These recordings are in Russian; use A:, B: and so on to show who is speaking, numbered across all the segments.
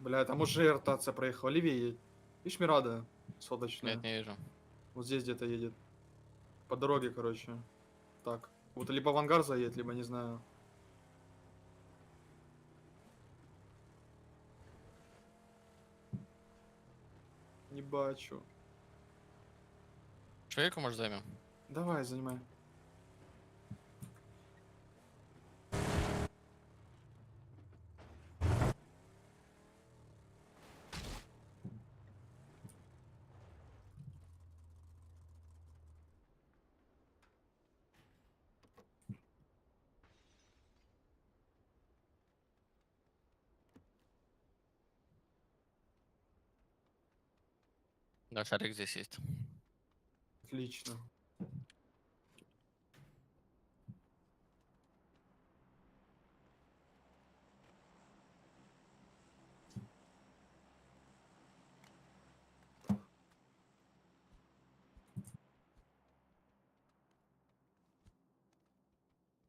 A: Бля, там уже ротация проехала. Левее едь. Видишь, Мирада
B: Нет,
A: соточная?
B: не вижу.
A: Вот здесь где-то едет. По дороге, короче. Так. Вот либо в ангар заедет, либо не знаю. Не бачу.
B: Человека, может, займем?
A: Давай, занимай.
B: Да, шарик здесь есть.
A: Отлично.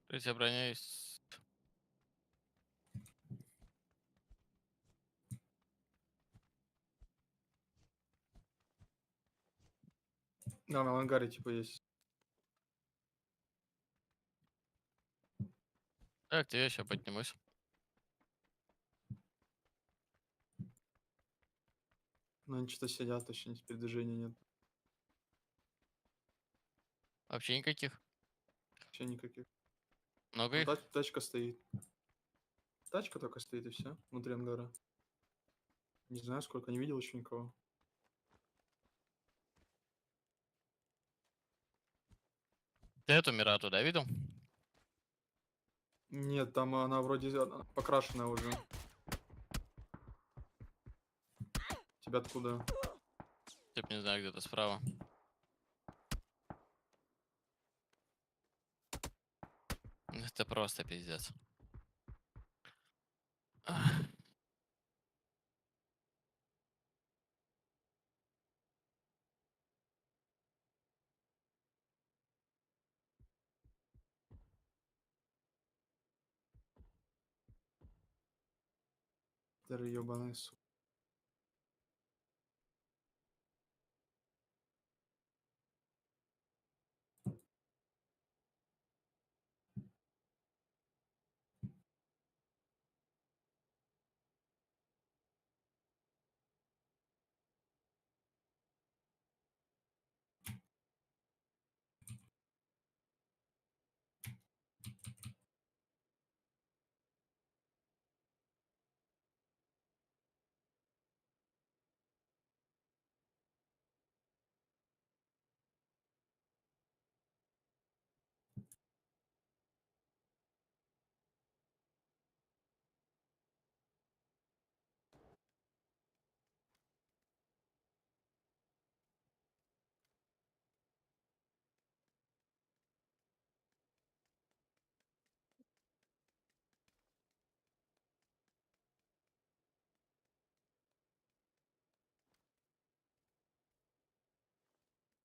B: Третья броня есть.
A: Да, на ангаре типа есть.
B: Так, тебе еще поднимусь.
A: Но они что-то сидят, точнее, передвижения нет.
B: Вообще никаких.
A: Вообще никаких.
B: Много
A: Ну,
B: их?
A: тачка стоит. Тачка только стоит и все. Внутри ангара. Не знаю, сколько, не видел еще никого.
B: Ты эту Мирату, да, видел?
A: Нет, там она вроде покрашенная уже. Тебя откуда?
B: Типа, не знаю, где-то справа. Это просто пиздец.
A: Ты ебаный, сука.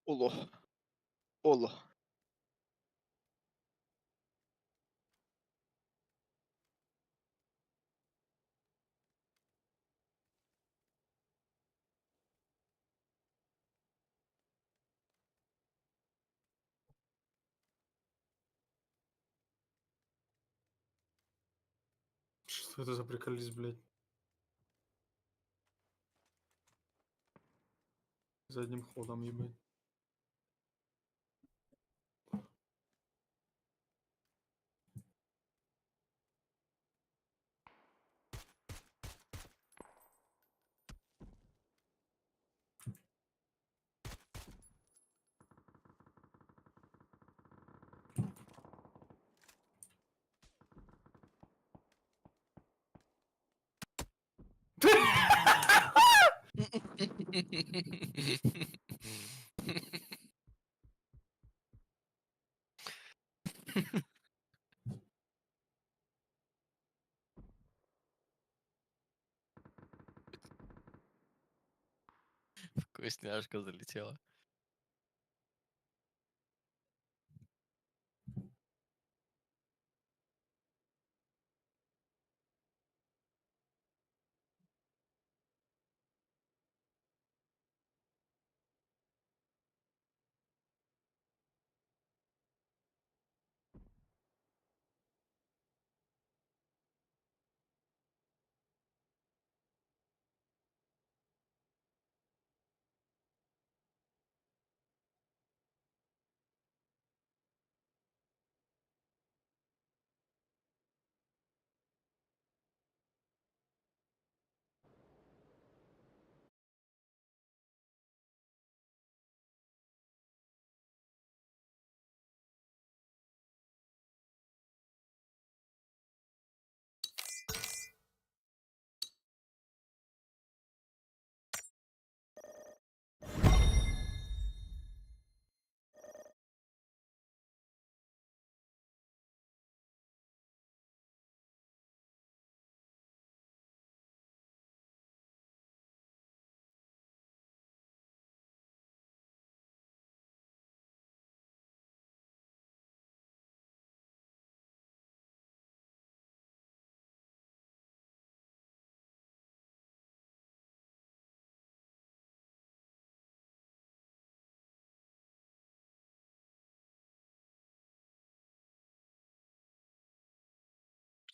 C: Оло. Оло.
A: Что это за приколись, блядь? Задним ходом, ебать.
B: Вкусняшка залетела.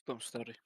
C: Что там старый?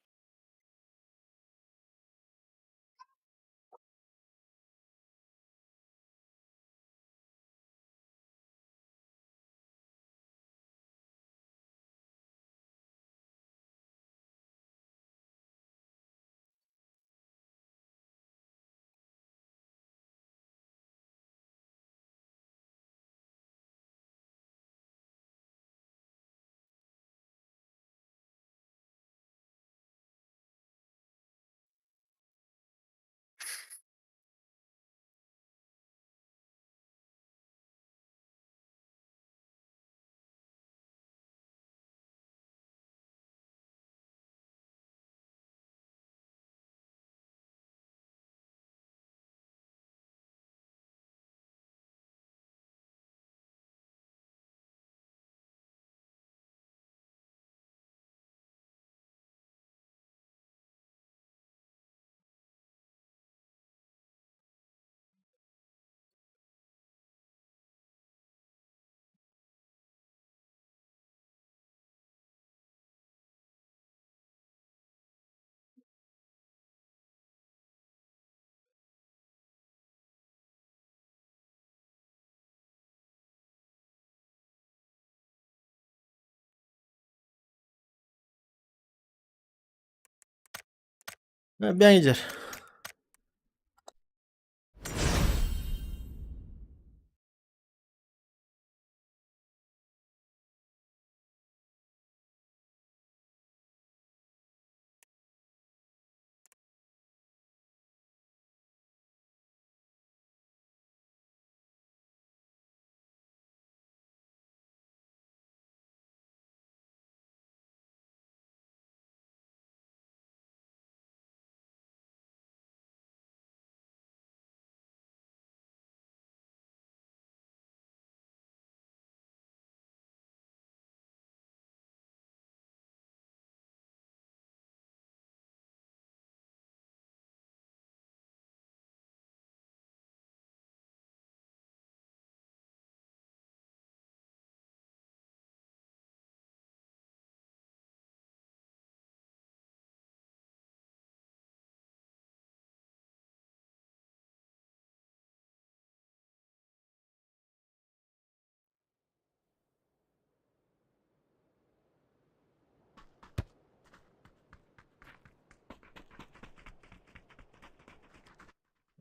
D: Bence.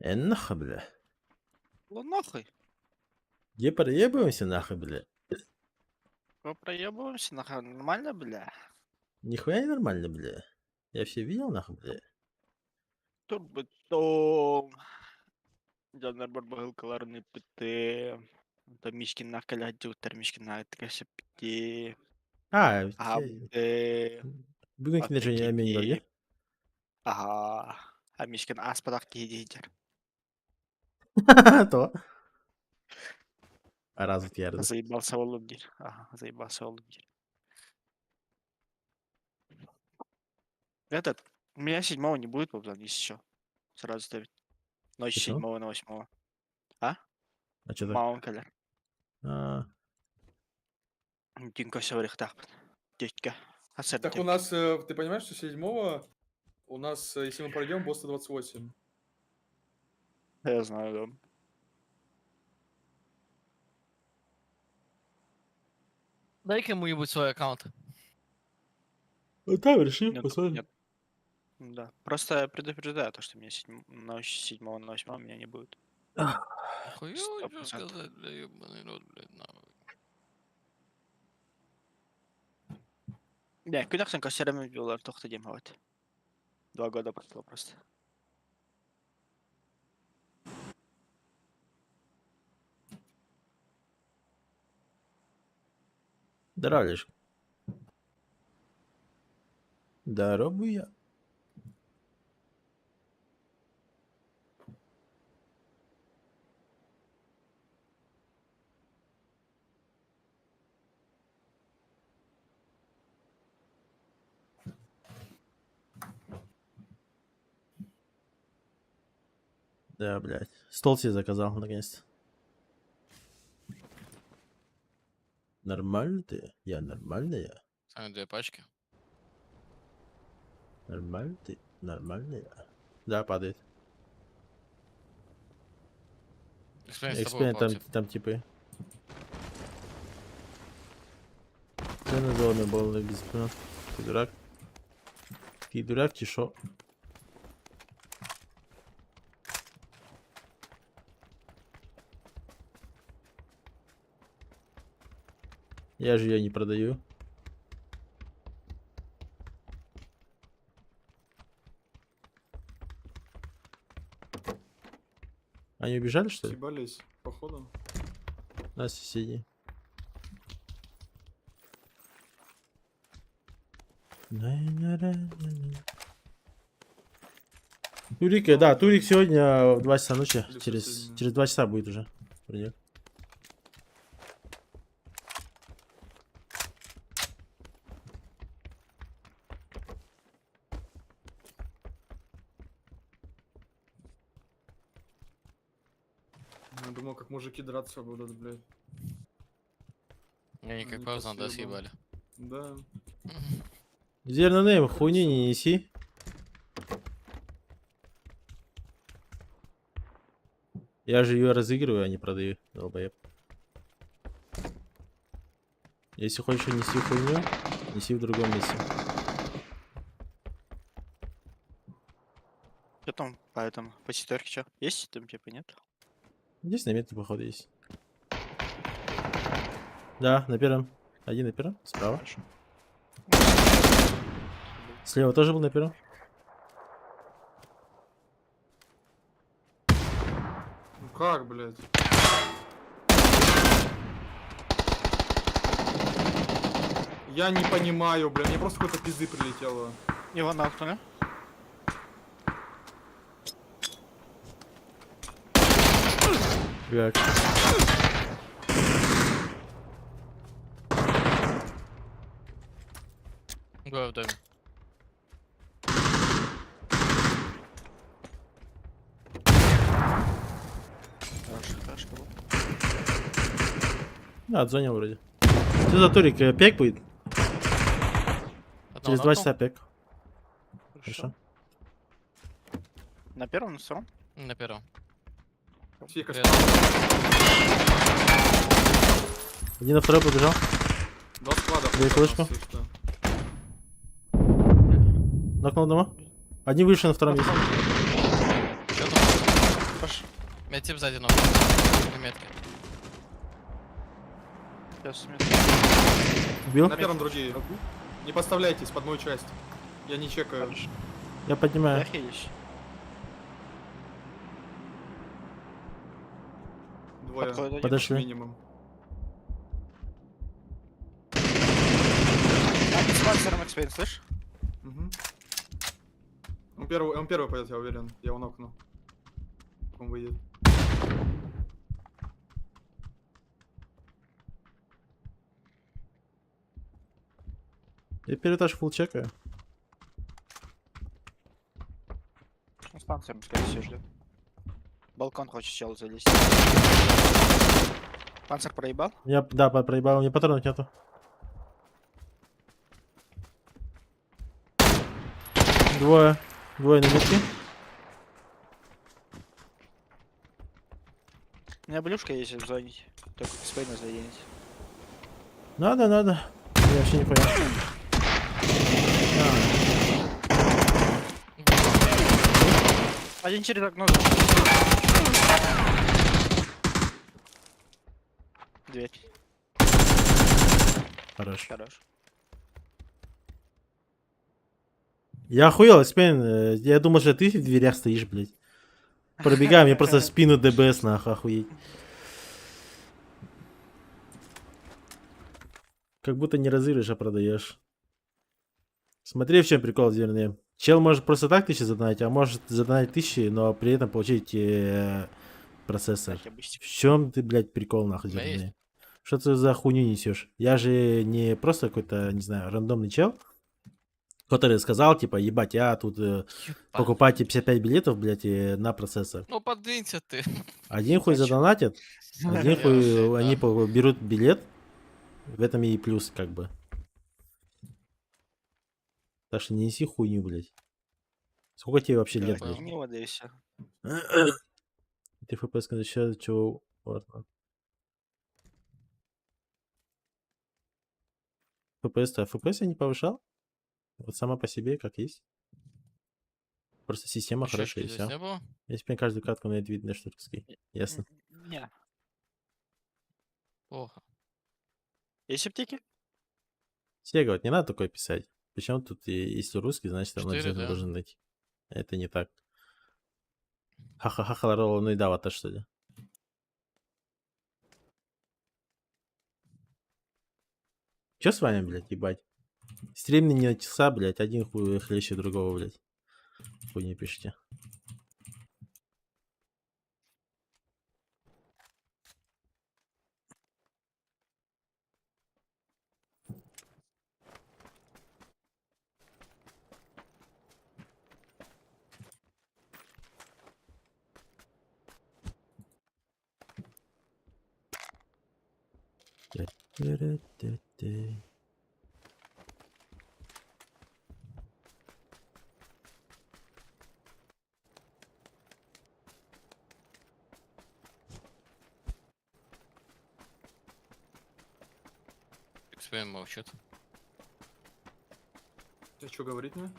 D: Нахуй, бля.
C: Ну нахуй.
D: Где проебываемся нахуй, бля?
C: Мы проебываемся, нахуй. Нормально, бля.
D: Нихуя не нормально, бля. Я все видел нахуй, бля.
C: Турбетом. Жанар бар багылкаларын иппите. Мишкин накалять жугуттар мишкин нагатыкашып бити. Абды.
D: Бүгін кине және әмен бар, я?
C: Ага. А мишкин аспадак кейдейдер.
D: То. Развит ярды.
C: Заебался олым дир. Ага, заебался олым дир. Этот, у меня 7-го не будет, Богдан, если что. Сразу ставить. Ночь
D: Почему?
C: 7-го на 8-го. А?
D: А чё так?
C: Мауын калер.
D: А,
C: Тинко севрих так. Дядька.
A: Так у нас, ты понимаешь, что 7-го у нас, если мы пройдем, босс 128.
C: Я знаю, да.
B: Дай-ка ему-нибудь свой аккаунт.
D: там реши,
C: Нет, нет. Да. Просто предупреждаю, то, что меня 7-го на 8-го меня не будет.
B: Хуя,
C: 100%.
B: что сказать, бля, ебаный рот, блядь, нахуй.
C: Не, күнәксен кассерами билар тохта дем хават. 2 года прошло просто.
D: Здорово, Лешка. Здорово, я. Да, блядь. Стол себе заказал, наконец-то. Нормально ты? Я нормальная.
B: Сами 2 пачки.
D: Нормальный, нормальный. Да, падает.
B: Эксперимент с тобой
D: Эксперимент
B: упал,
D: там,
B: тип.
D: там типы. Це не зони були без спина. Ти дурак. Ти дурак чи що? Я же ее не продаю. Они убежали, что ли?
A: Съебались, походу.
D: На соседи. Турик, да, Турик сегодня в 2 часа ночи.
A: Или
D: Через
A: последний.
D: 2 часа будет уже. Придет.
A: Я думал, как мужики драться будут, блядь.
B: Они как
A: Не
B: поздно, да,
A: спасибо.
B: съебали.
A: Да.
D: Зернонейм, хуйни не неси. Я же ее разыгрываю, а не продаю, долбоеб. Если хочешь нести хуйню, неси в другом месте.
C: Что там по этому? По четверке что? Есть там типа нет?
D: Здесь наметы, походу, есть. Да, на первом. Один на первом, справа.
C: Хорошо.
D: Слева тоже был на первом.
A: Ну как, блядь? Я не понимаю, блядь. Мне просто какой-то пизды прилетело.
C: Его нахнули.
D: Как?
B: Двое в доме.
C: Хорошо, хорошо.
D: Да, отзвонил вроде. Что за Турик? Пек будет?
B: Одного
D: Через 2
B: нокнул.
D: часа пек. Хорошо.
C: На первом, на втором?
B: На первом.
A: Фика,
B: Привет.
D: Один на второй побежал.
A: два склада.
D: Дай
A: просто
D: флешку.
A: нас, если что.
D: Нокнул дома. Один выше на втором есть.
B: Чё там?
C: Пошел.
B: Меня тип сзади ног. На метке.
C: Сейчас
D: Убил.
A: На первом другие. Не подставляйтесь под мою часть. Я не чекаю.
C: Хорошо.
D: Я поднимаю.
C: Я хилищ.
A: Двое.
C: Подходит один.
D: Подошли.
A: Минимум.
C: С панциром экспейн, слышь?
A: Угу. Он первый пойдет, я уверен. Я его нокну. Он выйдет.
D: Я первый этаж фулл чекаю.
C: Он с панциром, скорее всего, ждет. Балкон хочет чел залезть. Панцир проебал?
D: Я, да, проебал, у меня патронов нету. Двое на метке.
C: У меня блюшка есть в зоне. Только экспейна заденет.
D: Надо. Я вообще не понял.
C: Один через окно. Дверь.
D: Хорош.
C: Хорош.
D: Я охуел, Спейн. Я думал, что ты в дверях стоишь, блядь. Пробегаю, мне просто в спину ДБС, нахуй, охуеть. Как будто не разыгрываешь, а продаешь. Смотри, в чем прикол, вернее. Чел может просто так 1000 задонать, а может задонать 1000, но при этом получить процессор.
C: Так, я быстро.
D: В чем ты, блядь, прикол, нахуй,
B: У меня есть.
D: вернее? Что ты за хуйню несешь? Я же не просто какой-то, не знаю, рандомный чел, который сказал, типа, ебать, я тут покупайте 55 билетов, блядь, на процессор.
B: Ну подвинься ты.
D: Один хуй
C: Зачем?
D: задонатят, один
B: Я вообще,
D: хуй они
B: да.
D: берут билет. В этом и плюс, как бы. Так что не неси хуйню, блядь. Сколько тебе вообще
C: Да,
D: лет,
B: понял.
D: блядь?
C: не вода и все.
D: Ты ФПС еще чего? ФПС я не повышал. Вот сама по себе, как есть. Просто система
B: Еще
D: хорошая и
B: здесь
D: все.
B: не было?
D: Если бы каждую катку на это видно, что таки. Ясно.
C: Не.
B: Плохо.
C: Есть аптеки?
D: Сега, вот не надо такое писать. Причем тут, если русский, значит, там
B: 4,
D: обязательно
B: да.
D: должен найти. Это не так. Ха-ха-ха, ну и да, вот что ли. Че с вами, блядь, ебать? Стрим не начался, блядь, один хуй хлеще другого, блядь. Хуй не пишите. Тя-тя-ра-тя-тя.
B: XPM молчит.
A: Ты что говорить мне?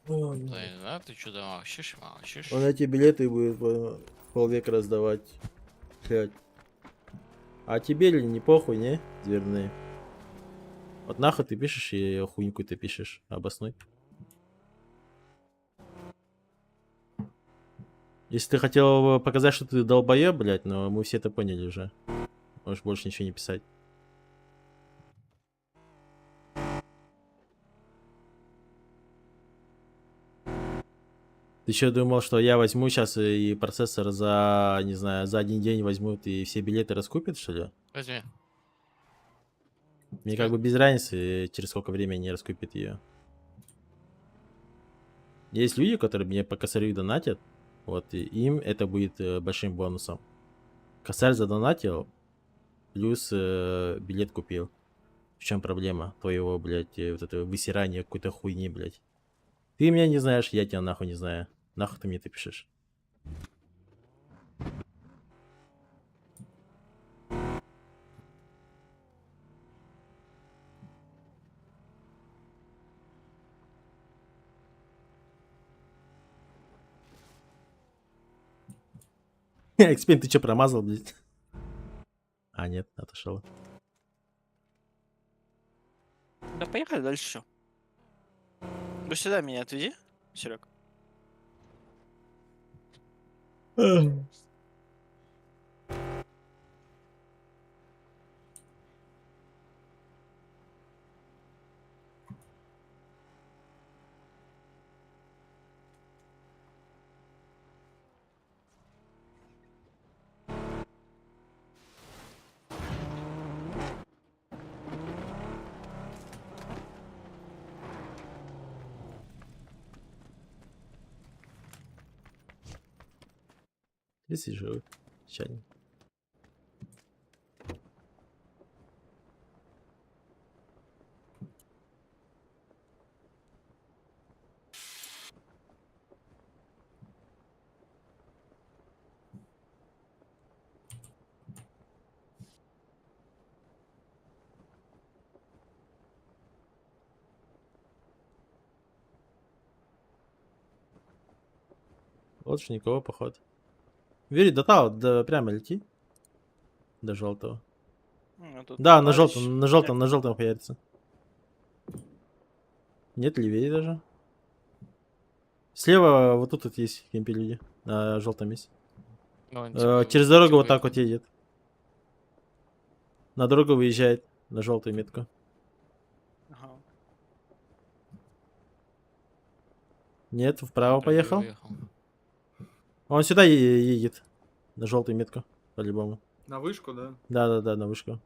B: Да, не знаю, ты что да молчишь, молчишь.
D: Он эти билеты будет по полвека раздавать. Блядь. А тебе ли не похуй, не? Дверные. Вот нахуй ты пишешь и хуйню ты пишешь. Обоснуй. Если ты хотел показать, что ты долбоеб, блядь, но мы все это поняли уже. Можешь больше ничего не писать. Ты что думал, что я возьму сейчас и процессор за, не знаю, за один день возьмут и все билеты раскупят, что ли?
B: Возьми.
D: Мне как бы без разницы, через сколько времени они раскупят ее. Есть люди, которые мне по косарю донатят, вот, и им это будет большим бонусом. Косарь задонатил, плюс билет купил. В чем проблема твоего, блядь, вот этого высирания какой-то хуйни, блядь? Ты меня не знаешь, я тебя нахуй не знаю. Нахуй ты мне это пишешь? Экспин, ты что, промазал, блядь? А, нет, отошел.
C: Да поехали дальше все. Ну сюда меня отведи, Серег.
D: Здесь живут. Печально. Вот же никого, походу. Вери, до того, да прямо лети. До желтого.
C: Ну, тут
D: Да, на
C: товарищ.
D: желтом, на желтом, на желтом появится. Нет, левее даже. Слева вот тут вот есть кемпи люди. На желтом есть.
B: Ну, он, типа,
D: Через дорогу
B: типа
D: вот так вот едет. На дорогу выезжает. На желтую метку.
C: Ага.
D: Нет, вправо
B: вроде
D: поехал.
B: уехал.
D: Он сюда едет. На желтую метку. По-любому.
A: На вышку, да?
D: Да, на вышку.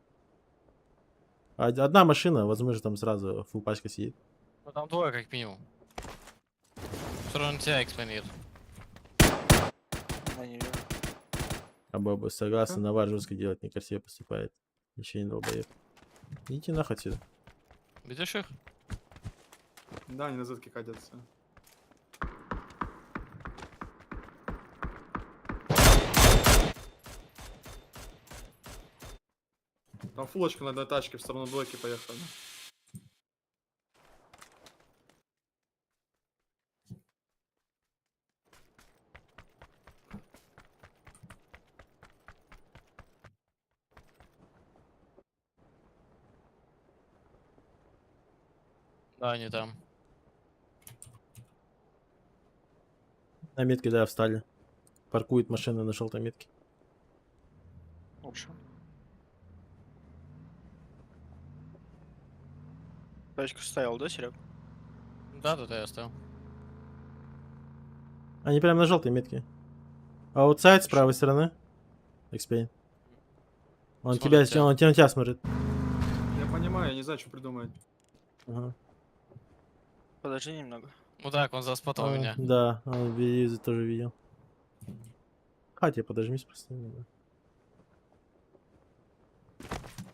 D: Одна машина, возможно, там сразу фул пачка сидит.
B: Ну там двое как минимум. Все равно тебя экспонит.
C: Да, не вижу.
D: Абаба, согласен, навар жестко делать, некрасиво поступает. Еще не долбоеб. Идите нахуй отсюда.
B: Видишь их?
A: Да, они на зетке катятся. Там фулочка на одной тачке в сторону двойки поехали.
B: Да, они там.
D: На метке, да, встали. Паркует машина на желтой метке.
C: Лучше. Тачку ставил, да, Серег?
B: Да, да, я оставил.
D: Они прям на желтой метке. Аутсайд с правой стороны. Экспейн. Он
B: Смотрит
D: на
B: тебя.
D: тебя смотрит.
A: Я понимаю, я не знаю, что придумать.
D: Ага.
C: Подожди немного.
B: Мудак, он заспотал
D: А,
B: меня.
D: да, он тоже видел. Катя, подожмись просто немного.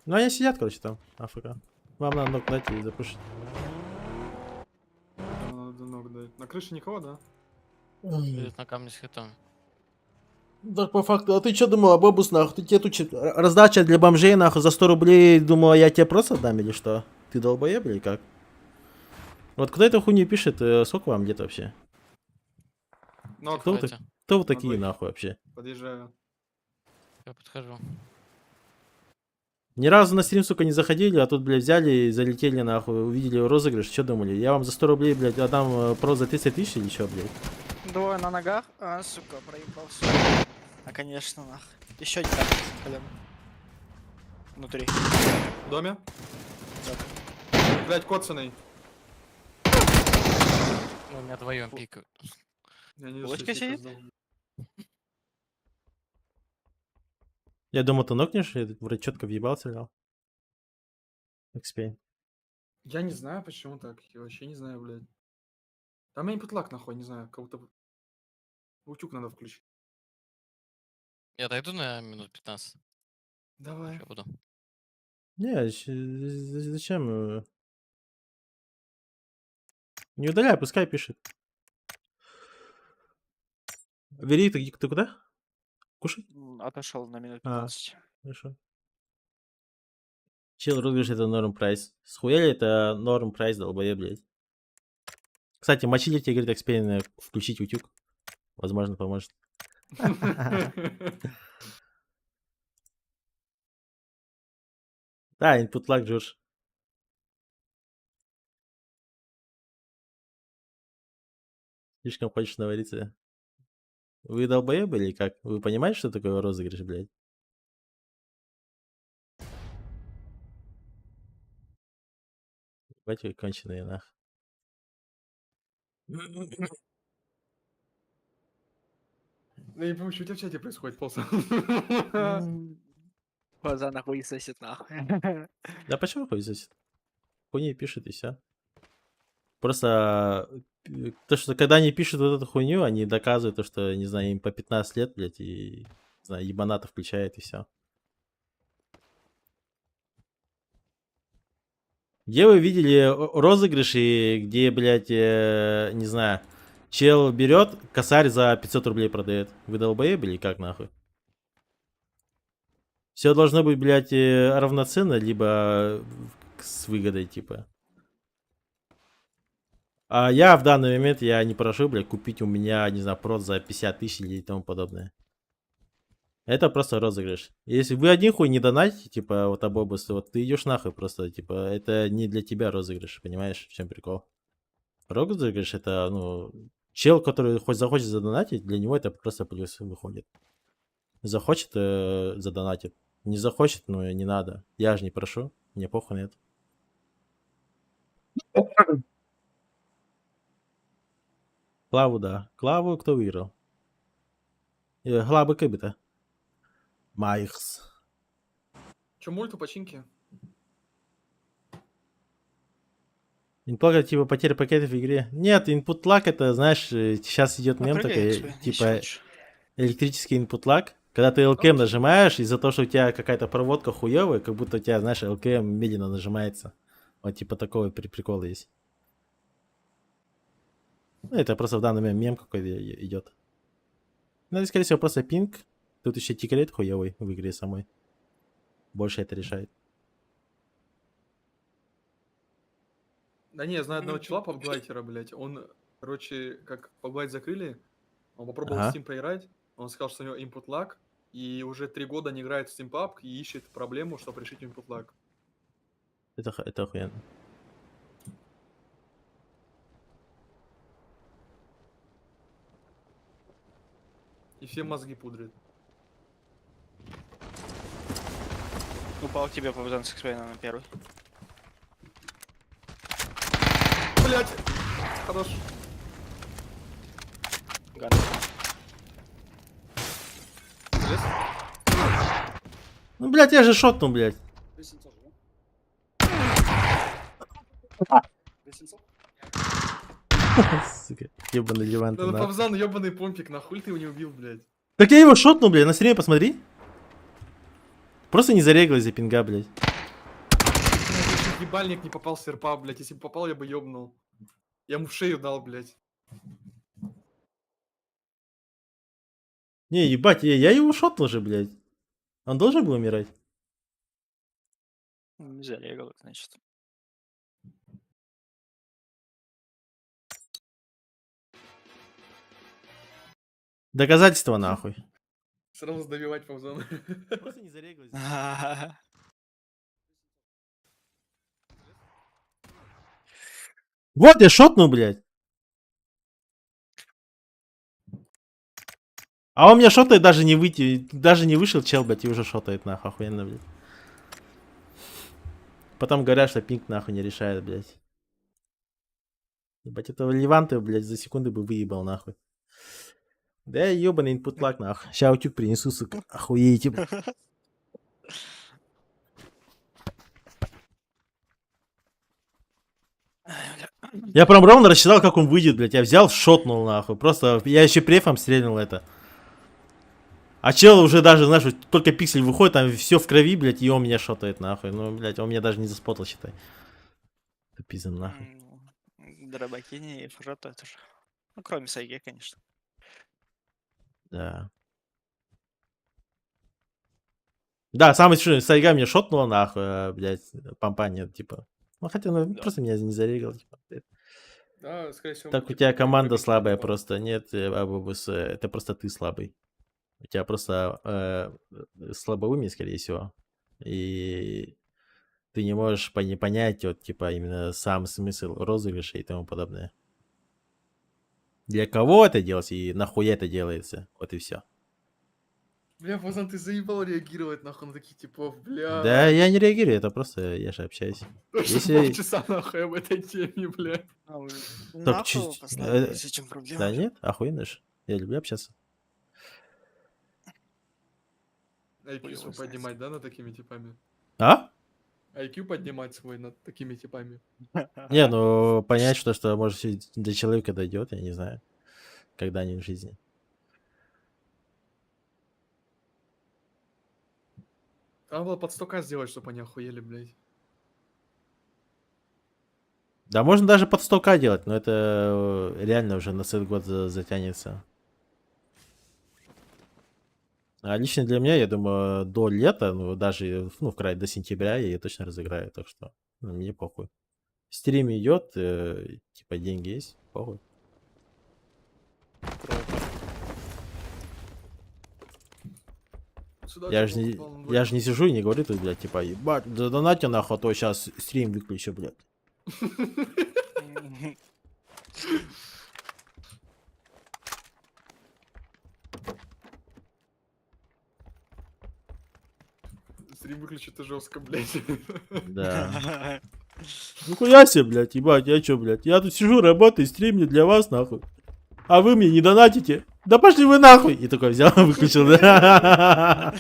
D: Ну они сидят, короче, там, АФК. Вам надо ног дать и запушить.
A: Надо ног дать. На крыше никого, да?
B: Идет на камне с хитом.
D: Так по факту, а ты что думал, Абобус, нахуй? Ты тебе тут раздача для бомжей, нахуй, за 100 рублей, думала, я тебе просто дам или что? Ты долбоеб или как? Вот кто эту хуйню пишет, сколько вам лет вообще?
A: Ног,
D: Кто вы,
B: Давайте.
D: кто вы
A: На
D: такие,
A: двойке.
D: нахуй, вообще?
A: подъезжаю.
B: Я подхожу.
D: Ни разу на стрим, сука, не заходили, а тут, блядь, взяли и залетели, нахуй, увидели розыгрыш, что думали? Я вам за 100 рублей, блядь, отдам про за 30 тысяч или что, блядь?
C: Двое на ногах. А, сука, проебался. А, конечно, нах. Еще один так, блин. Внутри.
A: В доме? Блять, коцаный.
B: Ну, у меня вдвоем пикают.
A: Я не
C: Булочка
A: вижу, что я
C: сидит?
A: сделал.
D: Я думал, ты нокнешь, я вроде четко въебался, стрелял. Экспейн.
A: Я не знаю, почему так. Я вообще не знаю, блядь. Там я не путлак, нахуй, не знаю. Кого-то... Утюг надо включить.
B: Я дойду на минут 15.
A: Давай.
B: Я буду.
D: Не, зачем? Не удаляй, пускай пишет. Вери, ты куда? Кушать?
C: Отошел на минут
D: А.
C: 15.
D: Хорошо. Чел, розыгрыш это норм прайс. Схуяли это норм прайс, долбоеб, блядь. Кстати, мочили тебе, говорит, экспейн включить утюг. Возможно, поможет. Да, input lag, Джордж. Слишком хочешь навариться. Вы долбоебы или как? Вы понимаете, что такое розыгрыш, блядь? Ебать вы конченые, нах.
A: Я не пойму, что у тебя в чате происходит, полса.
C: Глаза нахуй сосет нахуй.
D: Да почему хуй здесь? Хуйни пишет и все. Просто то, что когда они пишут вот эту хуйню, они доказывают то, что, не знаю, им по 15 лет, блядь, и, не знаю, ебаната включает и все. Где вы видели розыгрыши, где, блядь, не знаю, чел берет, косарь за 500 рублей продает? Вы долбоебы или как нахуй? Все должно быть, блядь, равноценно, либо с выгодой, типа. А я в данный момент, я не прошу, блядь, купить у меня, не знаю, прод за 50 тысяч или тому подобное. Это просто розыгрыш. Если вы один хуй не донатите, типа, вот Абобус, вот ты идешь нахуй просто, типа, это не для тебя розыгрыш, понимаешь, в чем прикол? Розыгрыш это, ну, чел, который хоть захочет задонатить, для него это просто плюс выходит. Захочет, задонатит. Не захочет, ну, не надо. Я же не прошу, мне похуй на это. Клаву, да. Клаву кто выиграл? Глаба кыбита. Майхс.
A: Че, мульту починки?
D: Инпут, типа, потеря пакетов в игре. Нет, input lag это, знаешь, сейчас идет мем такой, типа, электрический input lag. Когда ты LKM нажимаешь, из-за того, что у тебя какая-то проводка хуевая, как будто у тебя, знаешь, LKM медленно нажимается. Вот типа такого прикола есть. Ну, это просто в данный момент мем какой-то идет. Ну, это, скорее всего, просто пинг. Тут еще тикерет хуевый в игре самой. Больше это решает.
A: Да не, я знаю одного чела пабглайтера, блядь. Он, короче, как пабглайт закрыли, он попробовал в
D: Ага.
A: Steam поиграть, он сказал, что у него input lag, и уже 3 года не играет в Steam PUBG и ищет проблему, чтобы решить input lag.
D: Это охуенно.
A: И все мозги пудрит.
C: Упал тебе Павзан с экспейна на первый.
A: Блять! Хорош.
C: Ган.
A: Лес?
D: Ну, блядь, я же шотнул, блядь. Сука, ебаный Левант.
A: Да, Павзан, ебаный помпик, нахуй ты его не убил, блядь.
D: Так я его шотнул, блядь, на стриме посмотри. Просто не зарегал из-за пинга, блядь.
A: Блядь, чуть ебальник не попал с серпа, блядь. Если бы попал, я бы ебнул. Я ему в шею дал, блядь.
D: Не, ебать, я его шотнул же, блядь. Он должен был умирать.
C: Зарегал, значит.
D: Доказательства нахуй.
A: Сразу сдавивать Павзана.
D: Просто не зарегал. Вот я шотнул, блядь. А он меня шотает, даже не выйти, даже не вышел чел, блядь, и уже шотает, нахуй, охуенно, блядь. Потом говорят, что пинг нахуй не решает, блядь. Ебать, этого Леванта, блядь, за секунду бы выебал, нахуй. Да ебаный инпут лаг, нахуй. Ща утюг принесу, сука. Охуеете, блядь. Я прям ровно рассчитал, как он выйдет, блядь. Я взял, шотнул, нахуй. Просто я еще префом стрельнул это. А чел уже даже, знаешь, вот только пиксель выходит, там все в крови, блядь, и он меня шотает, нахуй. Ну, блядь, он меня даже не заспотал, считай. Пизм, нахуй.
C: Дробакини и Фужата тоже. Ну, кроме Сайги, конечно.
D: Да. Да, самый смешной, Сайга меня шотнула, нахуй, блядь, помпа нет, типа. Ну, хотя, ну,
C: Да.
D: просто меня не зарегал, типа.
A: Да, скорее всего.
D: Так у
A: типа,
D: тебя
A: как
D: команда
A: бы
D: слабая
A: попал.
D: просто, нет, Абубус, это просто ты слабый. У тебя просто слабоумие, скорее всего. И ты не можешь понять, вот, типа, именно сам смысл розыгрыша и тому подобное. Для кого это делается и нахуя это делается? Вот и все.
A: Бля, Павзан, ты заебал реагировать, нахуй, на таких типов, бля.
D: Да, я не реагирую, это просто я же общаюсь.
A: Точно
D: Если-
A: полчаса, нахуй, об этой теме, бля.
D: Так,
C: Нахуй
D: чуть-
C: его послали,
D: э,
C: если чем проблема.
D: Да нет, охуенно ж. Я люблю общаться.
A: IQ
C: Хуй его
A: свой
C: знает.
A: поднимать, да, над такими типами?
D: А?
A: IQ поднимать свой над такими типами.
D: Не, ну понять, что может до человека дойдет, я не знаю. Когда-нибудь в жизни.
A: Надо было под 100к сделать, чтобы они охуели, блядь.
D: Да, можно даже под 100к делать, но это реально уже на целый год затянется. А лично для меня, я думаю, до лета, ну даже, ну, в край до сентября я ее точно разыграю, так что ну, мне похуй. Стрим идет, типа деньги есть, похуй.
A: Сюда
D: Я
A: типа,
D: же
A: попал на
D: я ж не сижу и не говорю тут, блядь, типа, ебать, задонатьте нахуй, а то сейчас стрим выключу, блядь.
A: Стрим выключить это жестко, блядь.
D: Да. Ну хуя себе, блядь, ебать, я чё, блядь, я тут сижу, работаю, стримлю для вас, нахуй. А вы мне не донатите? Да пошли вы нахуй! И такой взял, выключил, да.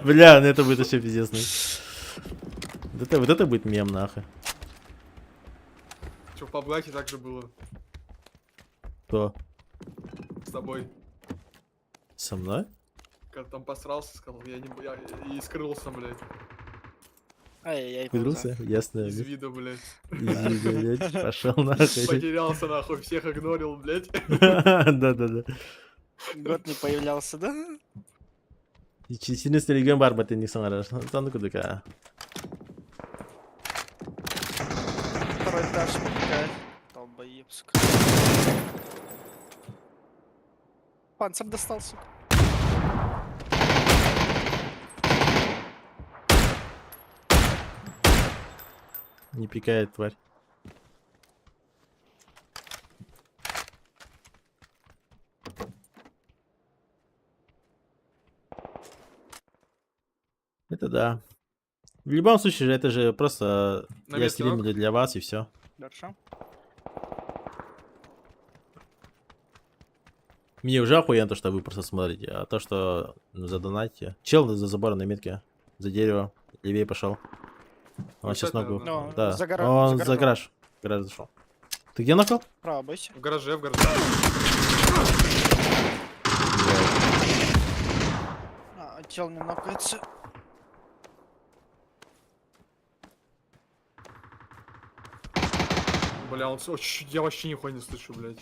D: Бля, ну это будет вообще пиздецный. Вот это будет мем, нахуй.
A: Че, в Паблаке так же было
D: Кто?
A: с тобой.
D: Со мной?
A: Когда там посрался, сказал, я не... Я... И скрылся, блядь.
C: Ай-яй-яй,
D: Выдрался? Ясно.
A: Из вида, блядь.
D: Извини, блядь. Пошел нахуй.
A: Потерялся, нахуй, всех игнорил, блядь.
D: Да-да-да.
C: Год не появлялся, да?
D: Сильно стрелген бар бәтен саңар. Танды кудыка.
C: Второй этаж помогает. Долбоеб, сука. Панцирь достал, сука.
D: Не пикает, тварь. Это да. В любом случае, это же просто
A: На
D: я
A: месте ног?
D: стримлю для вас и все.
C: Хорошо.
D: Мне уже охуенно то, что вы просто смотрите, а то, что задонатите. Чел за забором на метке, за дерево, левее пошел. Он
A: Вот
D: сейчас
A: это,
D: ногу.
C: Ну,
D: Да,
C: за
D: он за
C: гаражом.
D: гараж. Гараж зашел. Ты где нокал?
C: Право, бойся.
A: В гараже, в гараже.
C: А, чел не нокается.
A: Бля, он я вообще нихуя не слышу, блядь.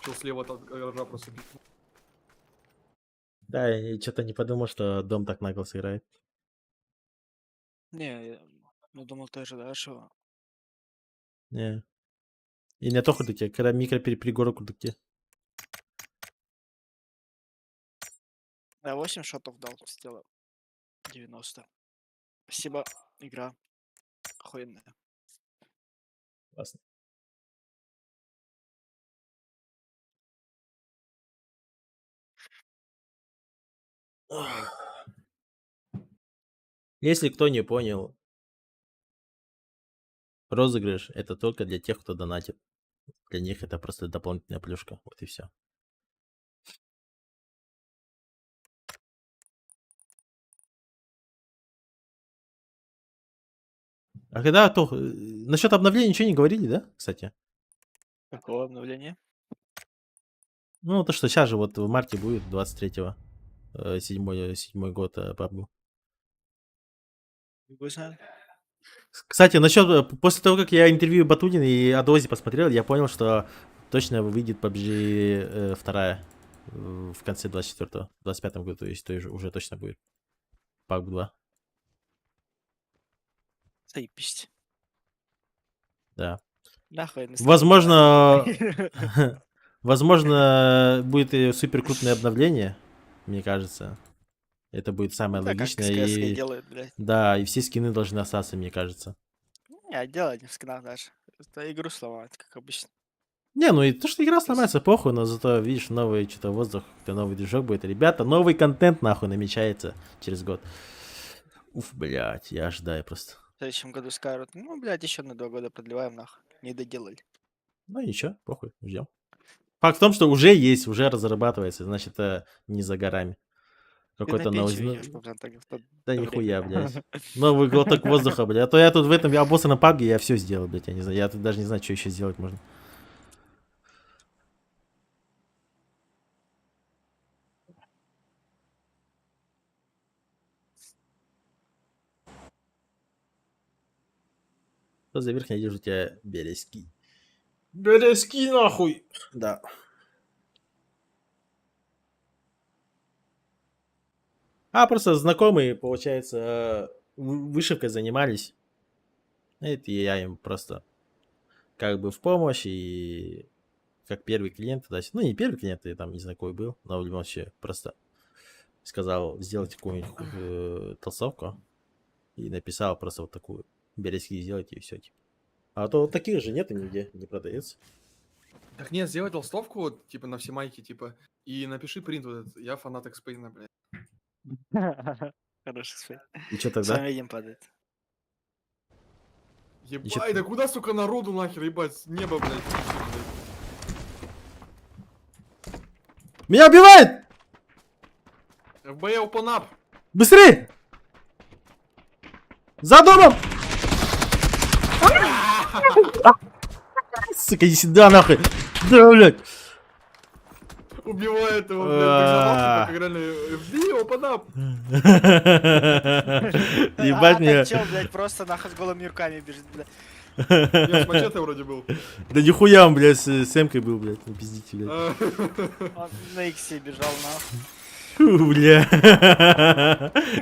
A: Чел слева от гаража просто бит.
D: Да, я что-то не подумал, что дом так нагло сыграет.
C: Не, я думал, ты ожидаешь его.
D: Не. И не то курдыке, когда микроперегору курдыке.
C: Я 8 шотов дал, сделал 90. Спасибо, игра охуенная.
D: Классно. Если кто не понял, розыгрыш это только для тех, кто донатит. Для них это просто дополнительная плюшка. Вот и все. А когда то насчет обновления ничего не говорили, да, кстати?
C: Какого обновления?
D: Ну, то, что сейчас же вот в марте будет 23-го. Седьмой год PUBG.
C: Вы знаете?
D: Кстати, насчет после того, как я интервью Батудина и Адози посмотрел, я понял, что точно выйдет PUBG 2 в конце 24-го, 25-м году, то есть уже точно будет. PUBG 2.
C: Заебись.
D: Да.
C: Нахуй не
D: Возможно, возможно, будет и супер крупное обновление, мне кажется. Это будет самое
C: Да, как
D: логичное.
C: с CS:GO
D: И...
C: делают, блядь.
D: Да, и все скины должны остаться, мне кажется.
C: Не, делать не в скинах даже. Это игру сломать, как обычно.
D: Не, ну и то, что игра сломается, похуй, но зато, видишь, новый что-то воздух, новый движок будет. Ребята, новый контент, нахуй, намечается через год. Уф, блядь, я ожидаю просто.
C: В следующем году скажут, ну, блядь, еще на 2 года продлеваем, нахуй. Не доделали.
D: Ну ничего, похуй, ждем. Факт в том, что уже есть, уже разрабатывается, значит, это не за горами.
C: Ты
D: Какой-то
C: на
D: новый...
C: пенсию идёшь, пацан, так в то
D: Да
C: время.
D: нихуя, блядь. Новый глоток воздуха, блядь. А то я тут в этом обоссанном пабге, я все сделал, блядь. Я не знаю, я тут даже не знаю, что еще сделать можно. Что за верхний одежда у тебя березки? Березки, нахуй! Да. А, просто знакомые, получается, вышивкой занимались. Это я им просто как бы в помощь и как первый клиент, ну не первый клиент, я там не знаю, какой был, но в любом случае просто сказал сделать какую-нибудь толстовку и написал просто вот такую, березки сделайте и все. Типа. А то вот таких же нету нигде, не продается.
A: Так нет, сделай толстовку, вот, типа, на все майки, типа, и напиши принт вот этот. Я фанат Экспейна, блядь.
C: Хороший свет.
D: И что тогда?
C: Сам видим падает.
A: Ебать, да куда, сука, народу нахер, ебать, небо, блядь.
D: Меня убивает!
A: ФБ open up!
D: Быстрее! За домом! Сука, иди сюда, нахуй! Да, блядь!
A: Убивает его, блядь, так забавно, как реально, вбей его под ап.
D: Ебать
C: А
D: мне.
C: так чел, блядь, просто нахуй с голыми руками бежит, блядь.
A: Нет, с мачете вроде был.
D: Да нихуя он, блядь, с эмкой был, блядь, не пиздите, блядь.
A: А,
C: Он на иксе бежал, нахуй.
D: Фу, бля.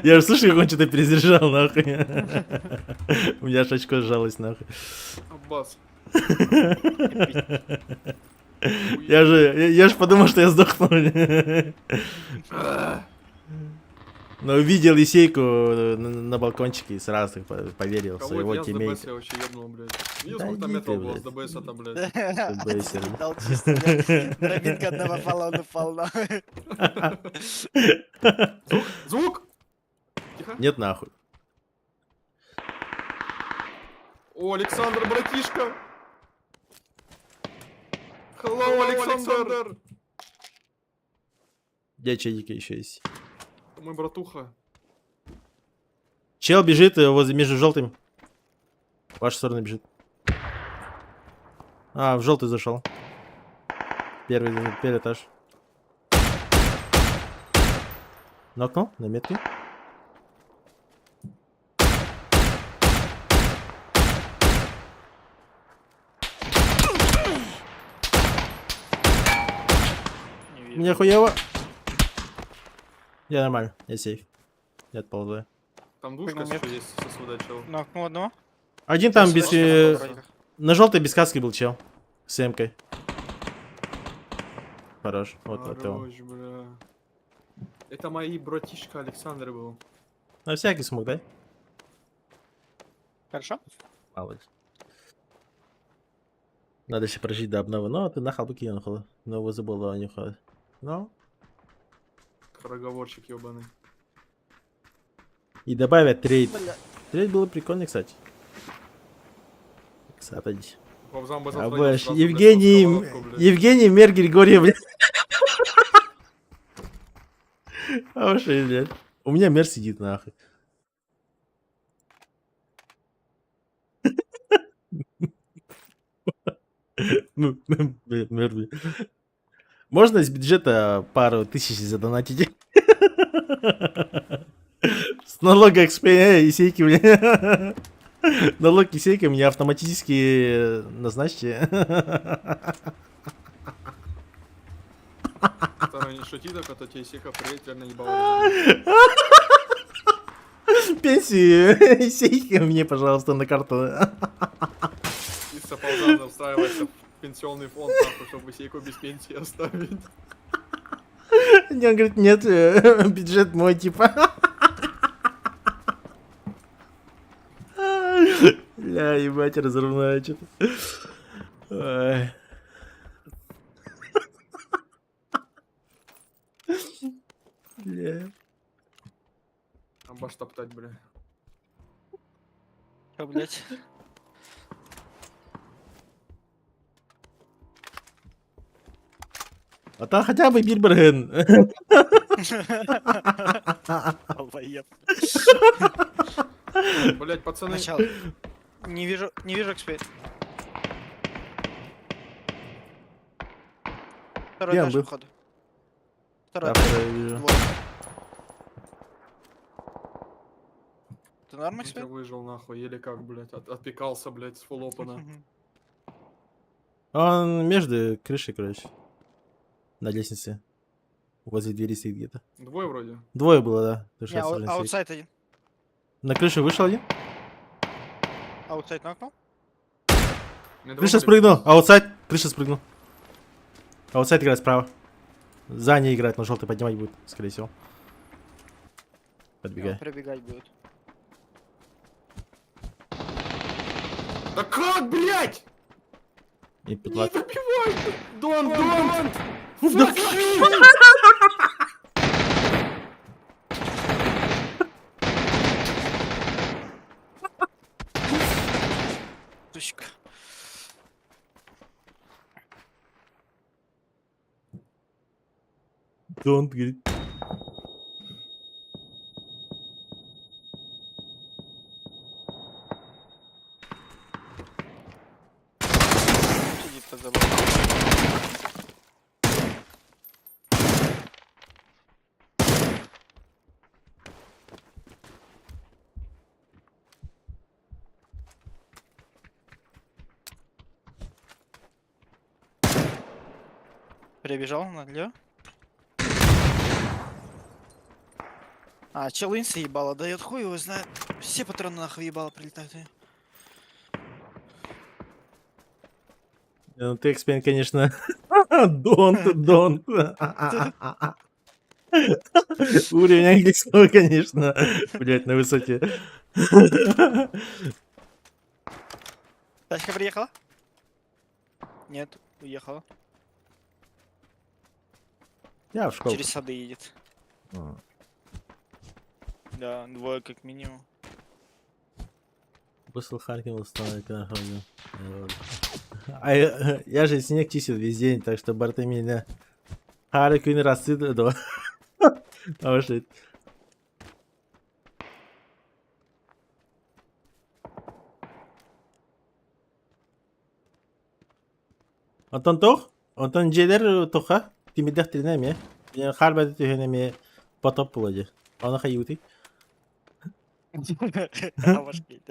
D: Я же слышу, как он что-то перезаряжал, нахуй. У меня аж очко сжалось, нахуй.
A: Аббас.
D: Я же подумал, что я сдохну. Но увидел Исейку на балкончике и сразу поверил в
A: Кого
D: своего
A: я с ДБС
D: тиммейта.
A: я вообще ебнул, блядь. Видел,
D: Да
A: сколько там
D: иди
A: метров
D: ты,
A: было с
D: блядь.
A: ДБС-то, блядь.
D: Бейсер.
C: Дал чисто, блядь. Дробинка одного фала, он упал, нахуй.
A: Звук! Тихо.
D: Нет нахуй.
A: О, Александр, братишка! Hello, Александр!
D: Где чадики еще есть?
A: Мой братуха.
D: Чел бежит возле между желтым. В вашу сторону бежит. А, в желтый зашел. Первый этаж. Нокнул на метке.
C: Не вижу.
D: Мне хуево. Я нормально, я сейф. Я отползаю.
A: Там душка
C: Прыгнул
A: еще
C: мет.
A: есть со сводачел.
C: Нокнул одного.
D: Один там без...
C: Вроде.
D: На желтой без каски был чел. С эмкой. Хорош. Вот это он.
A: Хорош, бля. Это мои братишка Александр был.
D: На всякий смог, да?
C: Хорошо?
D: Мало ли. Надо еще прожить до обновы. Ну, ты нахал бы кинул. Нового забыла у него. Ну.
A: Проговорщик ебаный.
D: И добавят трейд.
C: Бля.
D: Трейд было прикольно, кстати. Кстати.
A: Вовзам бы
D: А
A: затронул
D: больше.
A: сразу, блядь,
D: Евгений...
A: сковородку, блядь.
D: Евгений Мер Григорьев, блядь. А уж, блядь. У меня Мер сидит, нахуй. Ну, Мер, блядь. Можно из бюджета пару тысяч задонатить? С налога исейки, бля. Налог исейки мне автоматически назначьте.
A: Старый не шути так, а то тебе сека приедет, реально ебало.
D: Пенсию исейки мне, пожалуйста, на карту.
A: И Саползан устраивается в пенсионный фонд, нахуй, чтобы сейку без пенсии оставить.
D: Он говорит, нет, бюджет мой, типа. Бля, ебать, разрывная что-то. Ой. Бля.
A: Амбаш топтать, бля.
C: Чё, блядь?
D: А там хотя бы Бильберген.
C: Долбоёб.
A: Блять, пацаны.
C: Начало. Не вижу экспейт. Второй
D: Где он
C: этаж,
D: был?
C: походу. Второй
D: Да,
C: этаж.
D: я вижу.
C: Двое. Ты норм
A: Я
C: экспейт?
A: выжил, нахуй, еле как, блять. Отпекался, блять, с фуллопана.
D: Он между крышей, короче. На лестнице. Возле двери стоит где-то.
A: Двое вроде.
D: Двое было, да. То, что
C: Не,
D: остальные стоит.
C: аутсайд один.
D: На крышу вышел один?
C: Аутсайд нокнул?
A: Мне два
D: Крыша
A: были.
D: спрыгнул. Аутсайд. Крыша спрыгнул. Аутсайд играет справа. За ней играет, но желтый поднимать будет, скорее всего. Подбегай.
C: Он пробегать будет.
A: Да как, блять?
D: И
A: Не
D: петлак.
A: добивай! Дон!
C: Сучка.
D: Don't, говорит.
C: Сидит под забором. Перебежал налево. А, чел инса ебало дает, хуй его знает. Все патроны нахуй ебало прилетают.
D: Ну, ты, Экспен, конечно... Донт. Уровень английского, конечно, блять, на высоте.
C: Тачка приехала? Нет, уехала.
D: Я в школу.
C: Через сады едет.
D: А.
C: Да, двое как минимум.
D: После Харькова стало находил. А я же снег чистил весь день, так что Бартаминя. Харьков рассыт, да. А что это? Антон тох? Антон Джейлер тоха? Тимидах тринами, я харбады тюхенами потоп пулади. Она хаюты.
C: Авашки.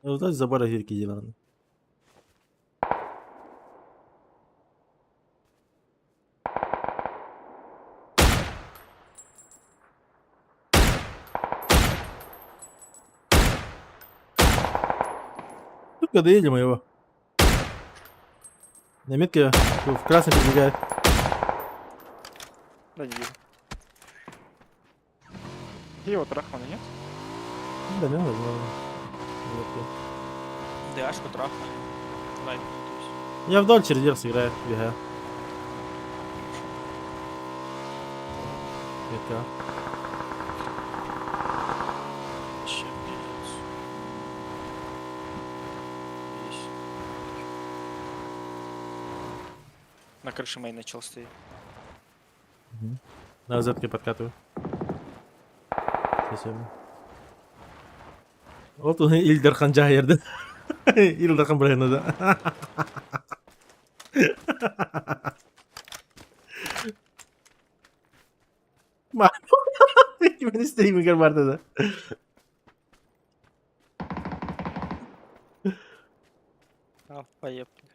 D: Вот это забора вирки деланы. Тут доедем его. На метке в красный перебегает.
C: Да не вижу. Его трахнули, нет?
D: Да, не возможно.
C: ДАшку трахнули. Лайк,
D: Я вдоль через дверь играю, бегаю. Это.
C: Вообще, пиздец. Есть. На крыше мейн начал стоит.
D: На розетке подкатываю. Спасибо. Вот он Ильдархан Джайерда. Ильдархан Брайнада. Gimana streaming kan Marta?
C: А, поехали.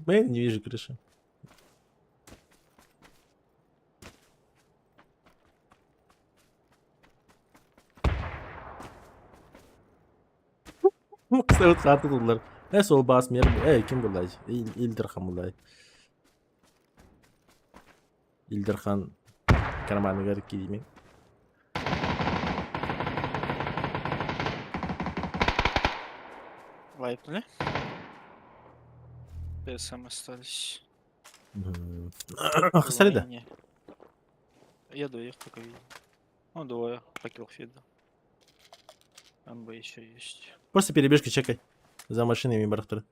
D: Я не вижу крыши. Kısa saati buldular. Ne sol basmıyor. Kim buradaydı? İldirhan buradaydı. İldirhan Karamanı garip gideyim.
C: Вайпнули. ПСМ остались.
D: Хасали да?
C: Не. Я до их пока видел. Ну, двое. По киллфиду. МБ еще есть.
D: Просто перебежки чекай. За машинами барахтары.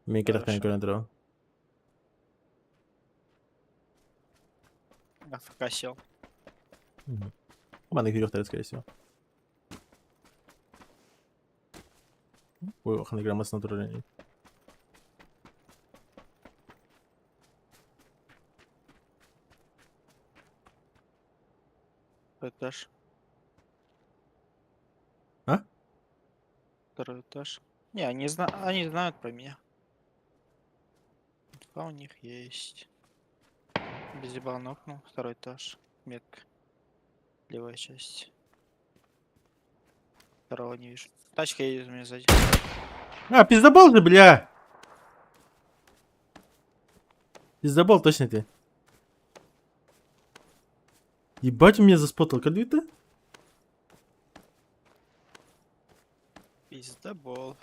D: Мейкерах
C: Хорошо.
D: не контрол.
C: АФК сел.
D: Команда их скорее всего. Ой, ханаграмма с натуральной.
C: Этаж.
D: А?
C: Второй этаж. Не, они знают про меня. Инфа у них есть. Безебал нокнул. Второй этаж. Метка. Левая часть. Второго не вижу. Тачка едет у меня сзади.
D: А, пиздобол же, бля! Пиздобол, точно ты. Ебать, он меня заспотал, как это?
C: Пиздобол.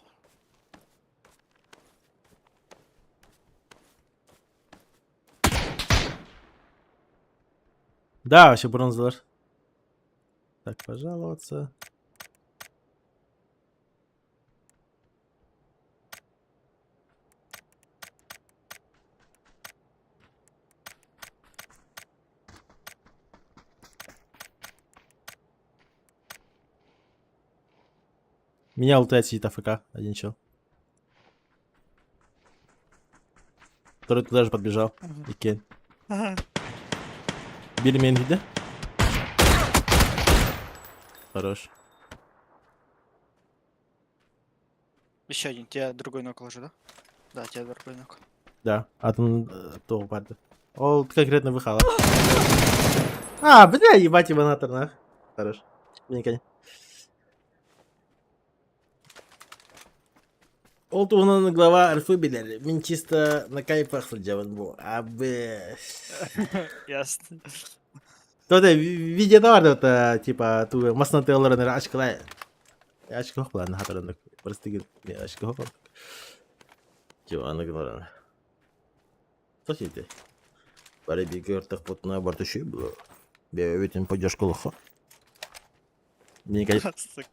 D: Да, вообще бронзовый. Так, пожаловаться. Меня ултает сидит АФК, один чел. Второй туда же подбежал. И Кен. Били меня да? Хорош.
C: Еще один. Тебе другой нокл уже, да? Да, тебе другой нокл.
D: Да, атом того парта. Ол конкретно выхала. А, бля, ебать его натор, нах. Хорош. Никогда. Ол туğunun глава арфы билер. Мен чисто на кайфах сылжабын bu. Абы.
C: Ясно.
D: Тода видеода vardı ota типа ту масна теолорын ашкылай. Ашкы хок булан хатырындык. Просто не ашкы хок. Типа аны гыларын. Слушайте. Бары bir görtük potuna bartışıyor bu. Bir öğütün поддержку лоха. Мне конечно.
C: Сука.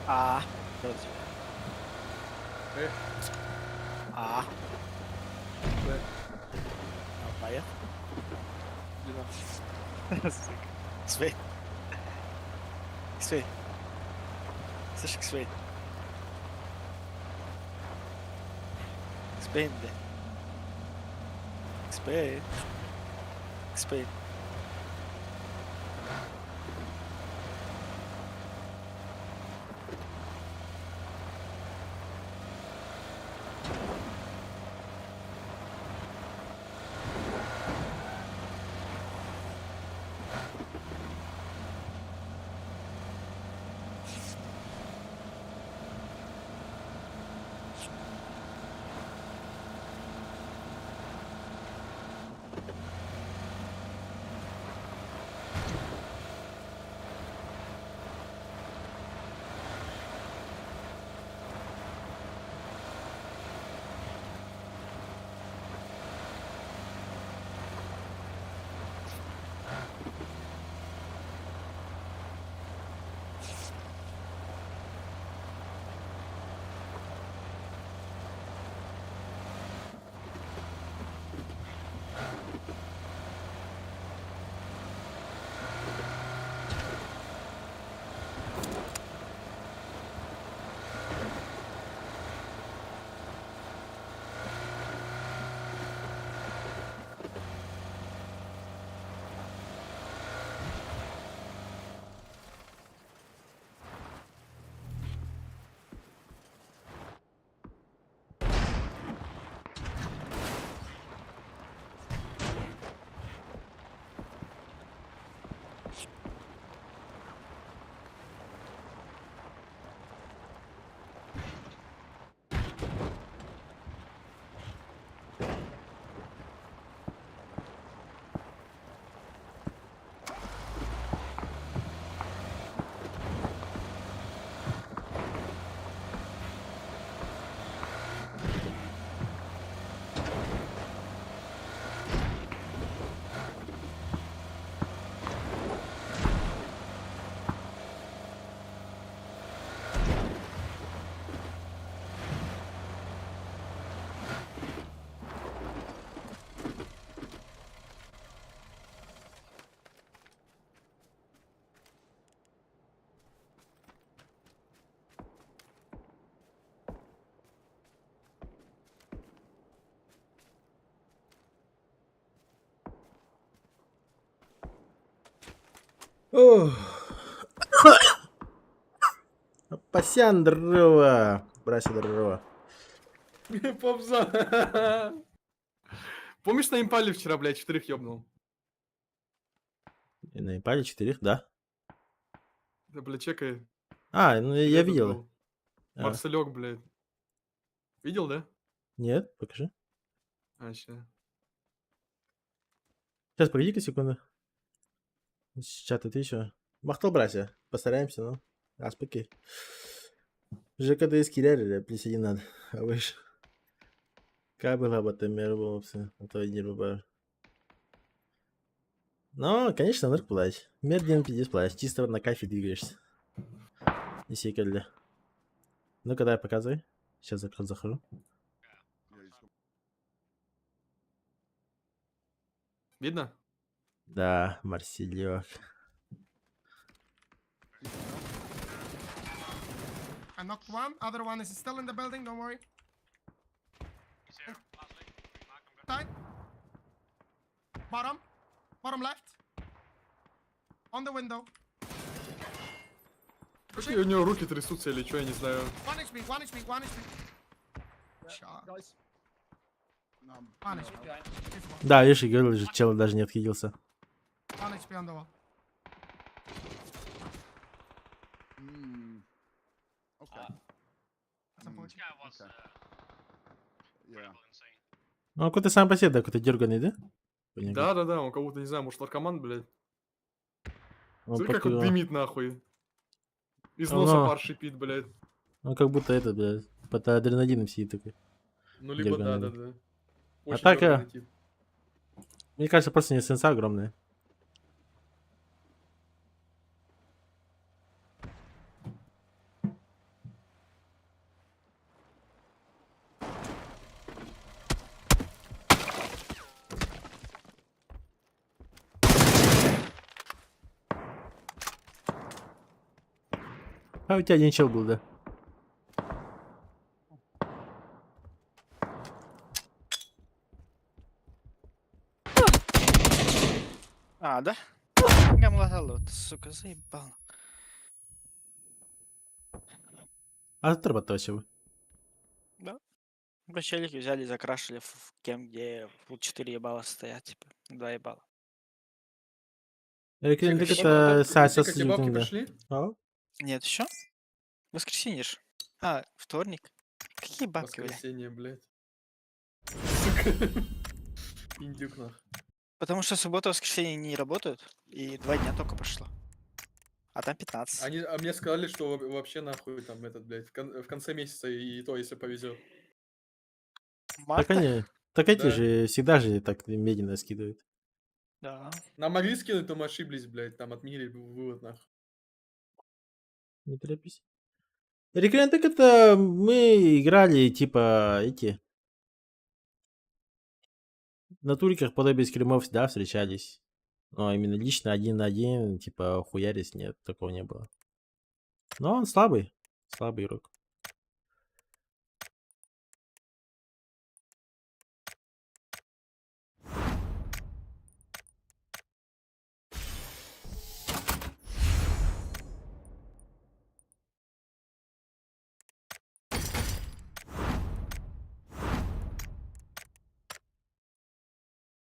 C: А. Вроде.
A: Э.
C: А.
A: Б.
C: А, поехал. Сука. Свей. Свей. Слышь, Свей. Спейн, бля. Спейн. Спейн.
D: Пасян здорово. Братья здорово.
A: Попза. Помнишь, на импале вчера, блядь, 4 ёбнул?
D: И на импале 4, да.
A: Да, блядь, чекай.
D: А, ну я
A: Где тут
D: видел.
A: был?
D: А,
A: Марселек, блядь. Видел, да?
D: нет, покажи.
A: А, ща.
D: Сейчас, погоди-ка секунду. С чата ты еще. Махтал, братья. Постараемся, ну. Аспеки. ЖКД eskilere плесени надо. А выше. Кабел об этом мэр был, а то и не рубар. Ну, конечно, нырк плащ. Медленно пиздец плащ. Чисто на кайфе двигаешься. И секали. Ну-ка, дай показывай. Сейчас захожу.
A: Видно?
D: Да, Марсельёк.
E: I knocked one. Other one is still in the building. Don't worry. Side. Bottom. Bottom left. On the window.
A: Какие у него руки трясутся или что, я не знаю.
E: 1 HP. 1 HP. 1 HP. Shot.
F: Guys. No,
E: 1 HP. Careful.
D: Да, видишь, я говорил, же, чел даже не отхилился.
E: 1 HP on the wall.
F: Okay.
E: That's unfortunate.
F: Yeah.
D: Ну, какой-то сам по себе, да, какой-то дерганый, да? Понятно.
A: Да-да-да, он кого-то, не знаю, может, наркоман, блядь.
D: Он,
A: Смотри, как он
D: походу-
A: дымит, нахуй. Из
D: Ага.
A: носа пар шипит, блядь.
D: он как будто это, блядь, под адреналином сидит такой.
A: Ну, либо
D: Дерганый, да.
A: да-да-да. Очень
D: так,
A: дерганый тип.
D: Мне кажется, просто не сенса огромная. А у тебя один чел был, да?
C: А, да? Гамлатало, ты, сука, заебал.
D: А отрабатывать его.
C: Челики взяли, закрашили в кем, где пул 4 ебала стоят, типа, 2 ебала.
D: Рекрен, так
A: Тихо,
D: это
A: тихо,
D: Сася
A: тихо, тебе бабки пришли?
C: Нет, еще? Воскресенье ж. А, вторник. Какие бабки, блядь?
A: Воскресенье, блядь. Сука. Индюк, нах.
C: Потому что суббота и воскресенье не работают, и 2 дня только прошло. А там 15.
A: А мне сказали, что вообще нахуй там этот, блядь, в конце месяца и то, если повезет.
D: Так
C: Марта?
D: они, так эти
A: Да.
D: же всегда же так медленно скидывают.
C: Да.
A: Нам могли скинуть, но мы ошиблись, блядь, там отменили вывод, нахуй.
D: Не торопись. Рекрен, так это мы играли, типа, эти... На туриках подобие скримов всегда встречались. Но именно лично один на один, типа, хуярис, нет, такого не было. Но он слабый. Слабый игрок.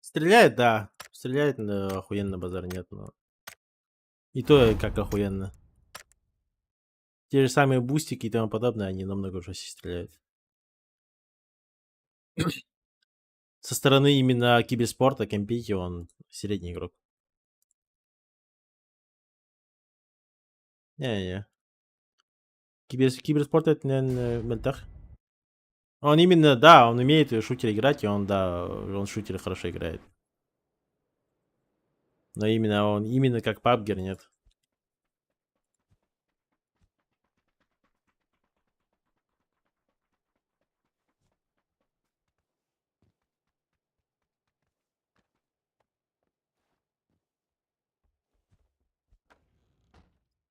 D: Стреляет, да. Стреляет, но охуенно базар нет, но... И то как охуенно. Те же самые бустики и тому подобное, они намного жестче стреляют. Со стороны именно киберспорта, Кемпити, он средний игрок. Не-не-не. Киберспорт это, наверное, Мельтах. Он именно, да, он умеет в шутер играть, и он, да, он в шутере хорошо играет. Но именно как пабгер нет.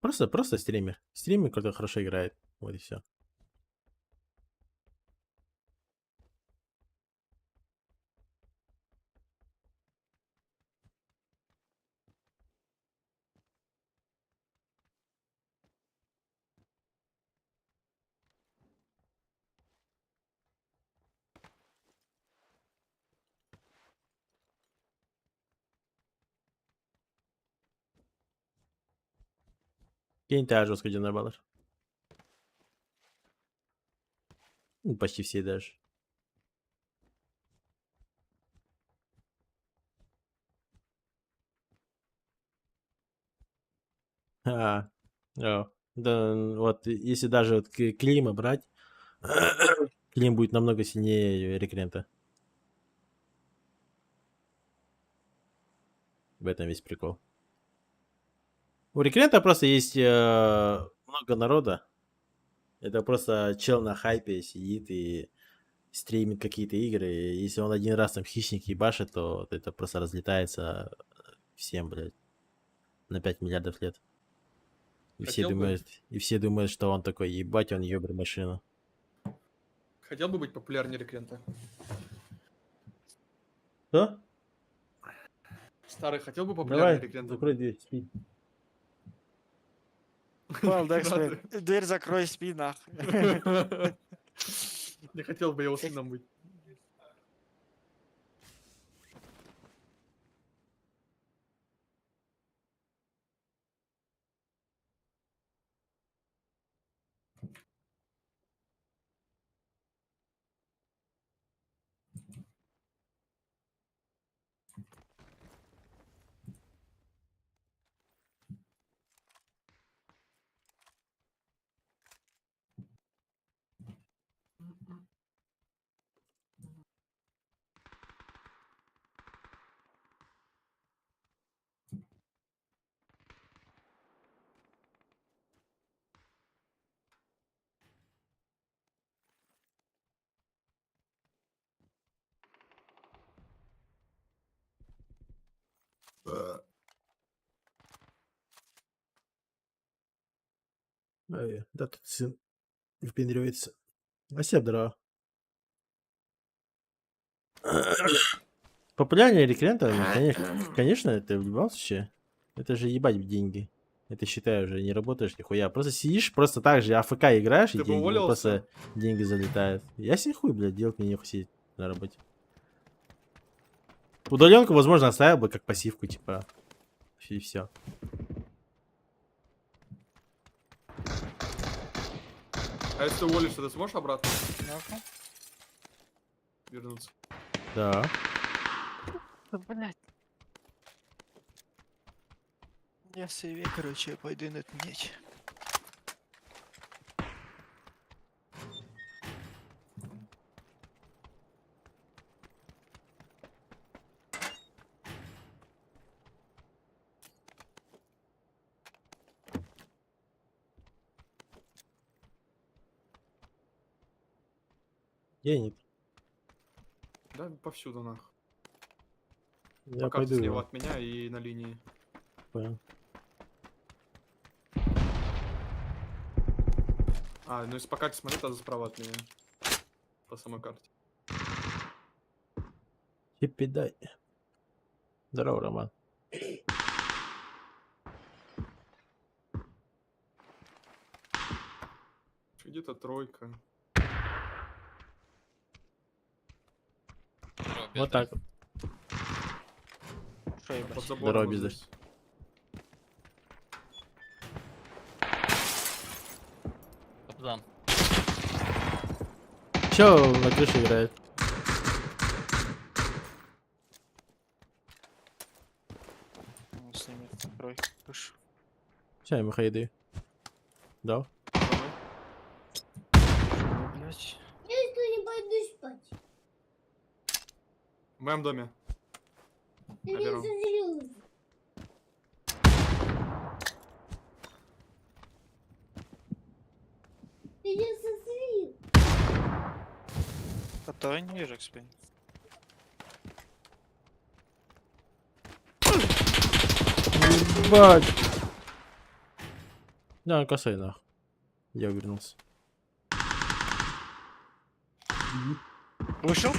D: Просто стример. Стример, который хорошо играет. Вот и все. Кинь ты жестко баллар. Ну, почти все даже. Да, вот если даже вот Клима брать, Клим будет намного сильнее рекрента. В этом весь прикол. У рекрента просто есть много народа. Это просто чел на хайпе сидит и стримит какие-то игры. И если он один раз там хищник ебашит, то это просто разлетается всем, блядь, на 5 миллиардов лет.
A: Хотел бы.
D: И все думают, что он такой, ебать, он ебрый машина.
A: Хотел бы быть популярнее рекрента.
D: Что?
A: Старый хотел бы популярнее
D: Давай,
A: рекрента.
D: закрой дверь, спи.
C: Понял, да, Эксплейн? Дверь закрой, спи нахуй.
A: Не хотел бы его сыном быть.
D: Да, тут сын впендривается. Ося, здорово. Популярнее рекрента, ну, конечно, это в любом случае. Это же ебать деньги. Это, считай, уже не работаешь нихуя. Просто сидишь, просто так же АФК играешь, и
A: Ты бы
D: деньги, ну,
A: уволился?
D: просто деньги залетают. Я себе хуй, блядь, делать мне нехуй сидеть на работе. Удаленку, возможно, оставил бы как пассивку, типа. И все.
A: А если ты уволишься, ты сможешь обратно
C: Ну-ка.
A: вернуться?
D: Да.
C: Блять. Я себе, короче, пойду на отменять.
D: Денег.
A: Да, повсюду нах.
D: Я
A: По карте
D: пойду.
A: слева от меня и на линии.
D: Понял.
A: А, ну если по карте смотри, тогда справа от меня. По самой карте.
D: Хиппи дай. Здорово, Роман.
A: Где-то тройка.
B: Здорово,
D: Вот
B: Бездарь.
D: так вот.
C: Что
A: Под
C: ебать?
A: забором
D: Здорово,
A: вот
D: Бездарь.
A: здесь.
B: Топ-дан.
D: Чё на крыше играет?
C: Ну, снимет тройку. Пуш.
D: Сейчас я ему хайды. Да.
C: Блять.
G: Я что не пойду спать.
A: В моем доме.
G: Ты меня
A: Наберу.
G: созрел. Ты меня созрел.
C: А то я не вижу, Эксплейн.
D: Ебать. Да, косой нах. Я вернулся.
C: Вышел?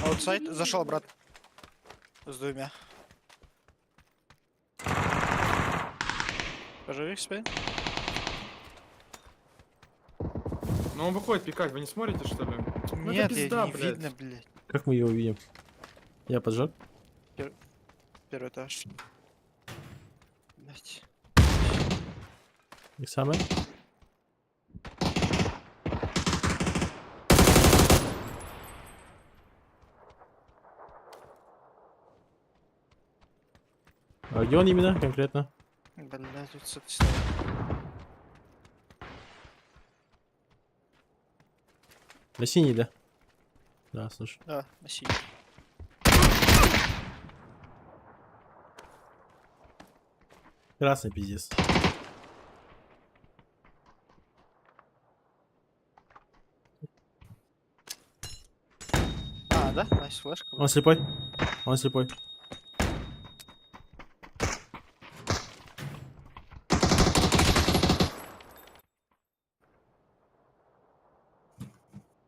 C: Аутсайд. Зашел обратно. С двумя. Поживи, Эксплейн.
A: Ну он выходит пикать, вы не смотрите что ли? Ну, это
C: Нет,
A: пизда,
C: не
A: блядь.
C: видно, блядь.
D: Как мы его увидим? Я поджег.
C: Первый этаж. Блять.
D: И самое. А где он именно конкретно?
C: Блять, тут с этой стороны.
D: На синий, да? Да, слушай.
C: Да, на синий.
D: Красный пиздец.
C: А, да? Найс, флешка.
D: Он слепой. Он слепой.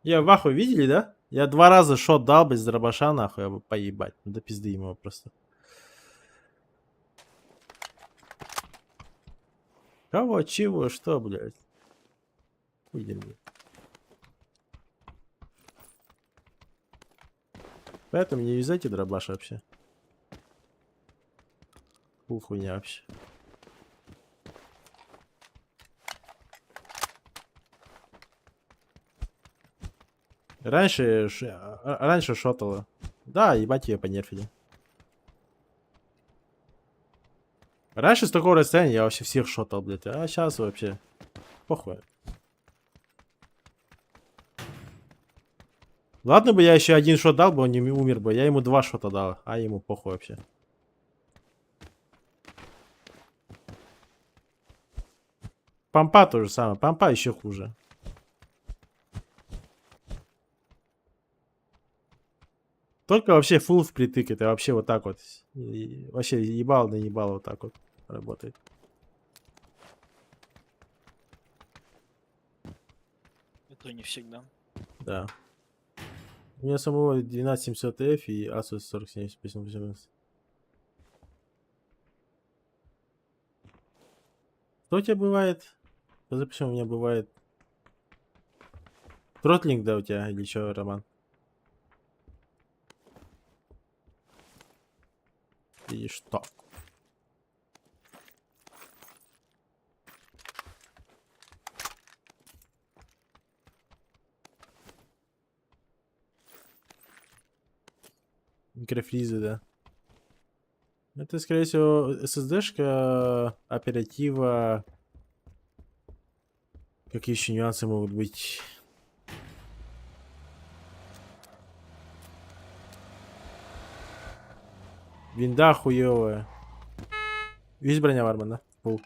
D: Я в ахуе, видели, да? Я 2 раза шот дал без дробаша, нахуй, я бы поебать. Ну, до пизды ему просто. Кого, чего, что, блядь? Хуй, блядь. Поэтому не юзайте дробаш вообще. Фу, хуйня вообще. Раньше шотало. Да, ебать ее понерфили. Раньше с такого расстояния я вообще всех шотал, блядь. А сейчас вообще похуй. Ладно бы я еще один шот дал бы, он не умер бы. Я ему 2 шота дал, а ему похуй вообще. Пампа то же самое. Пампа еще хуже. Только вообще фул впритык. Это вообще вот так вот. Вообще ебал на ебал вот так вот работает.
C: Это не всегда.
D: Да. У меня самого 12700F и Asus 4780. Что у тебя бывает? Запишем, у меня бывает. Тротлинг, да, у тебя? Или что, Роман? И что? Микрофризы, да. Это, скорее всего, SSD-шка, оператива. Какие еще нюансы могут быть? Винда хуевая. Есть броня Вармана? Пул.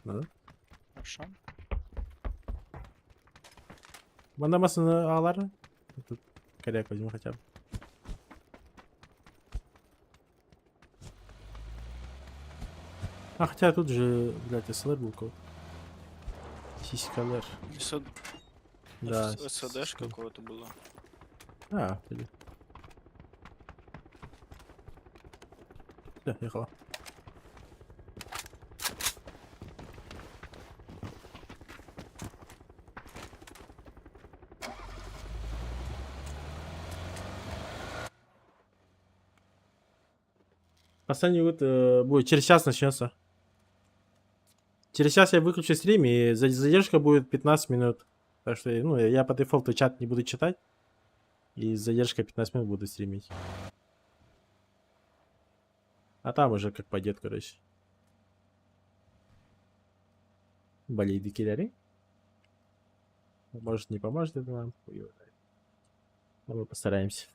D: Надо?
C: Хорошо.
D: Бандамасını ağlar mı? Тут коряк возьму хотя бы. А, хотя тут же, блядь, СЛР был код. Сиськалер. Да.
C: СДш какого-то было.
D: А, блин. Да, ехала. Последний вот будет через час начнется. Через час я выключу стрим, и задержка будет 15 минут. Так что, ну, я по дефолту чат не буду читать. И задержка 15 минут буду стримить. А там уже как пойдет, короче. Болейды киллеры. Может, не поможет это нам. Но мы постараемся.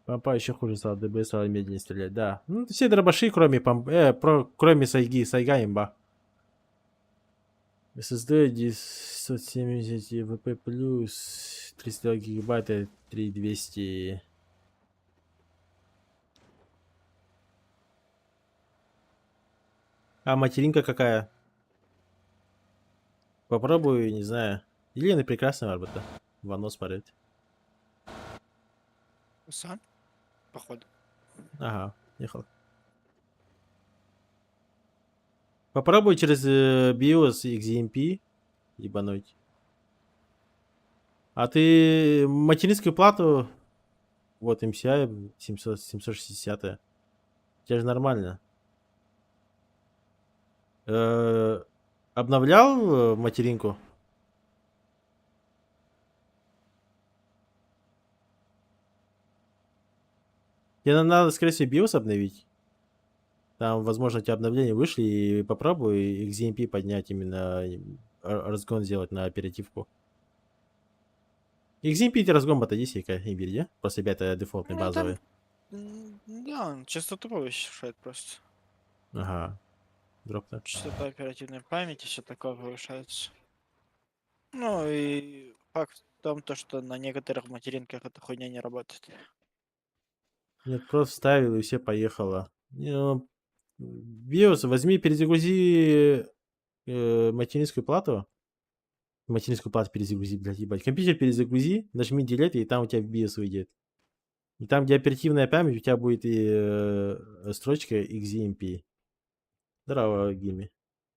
D: Пампа еще хуже стал, ДБ стал медленнее стрелять. Да. Ну, все дробаши, кроме кроме Сайги. Сайга имба. SSD 970 ВП плюс 32 гигабайта 3200. А материнка какая? Попробую, не знаю. Елена прекрасная арбата. Вано смотреть.
C: Сан? Походу.
D: Ага, ехал. Попробуй через BIOS XMP ебануть. А ты материнскую плату, вот MCI 760, у тебя же нормально. Обновлял материнку? Тебе надо, скорее всего, BIOS обновить. Там, возможно, у тебя обновления вышли, и попробуй XMP поднять именно, разгон сделать на оперативку. XMP это разгон бата есть, имбирь, да? После бета дефолтный
C: Ну, там-
D: базовый.
C: Да, он частоту повышает просто.
D: Ага. дропнуть.
C: Частота оперативной памяти, все такое повышается. Ну и факт в том, то, что на некоторых материнках эта хуйня не работает.
D: Нет, просто вставил и все поехало. Не, ну, BIOS, возьми, перезагрузи материнскую плату. Материнскую плату перезагрузи, блядь, ебать. Компьютер перезагрузи, нажми Delete, и там у тебя BIOS выйдет. И там, где оперативная память, у тебя будет и строчка XZMP. Здорово, Гимми.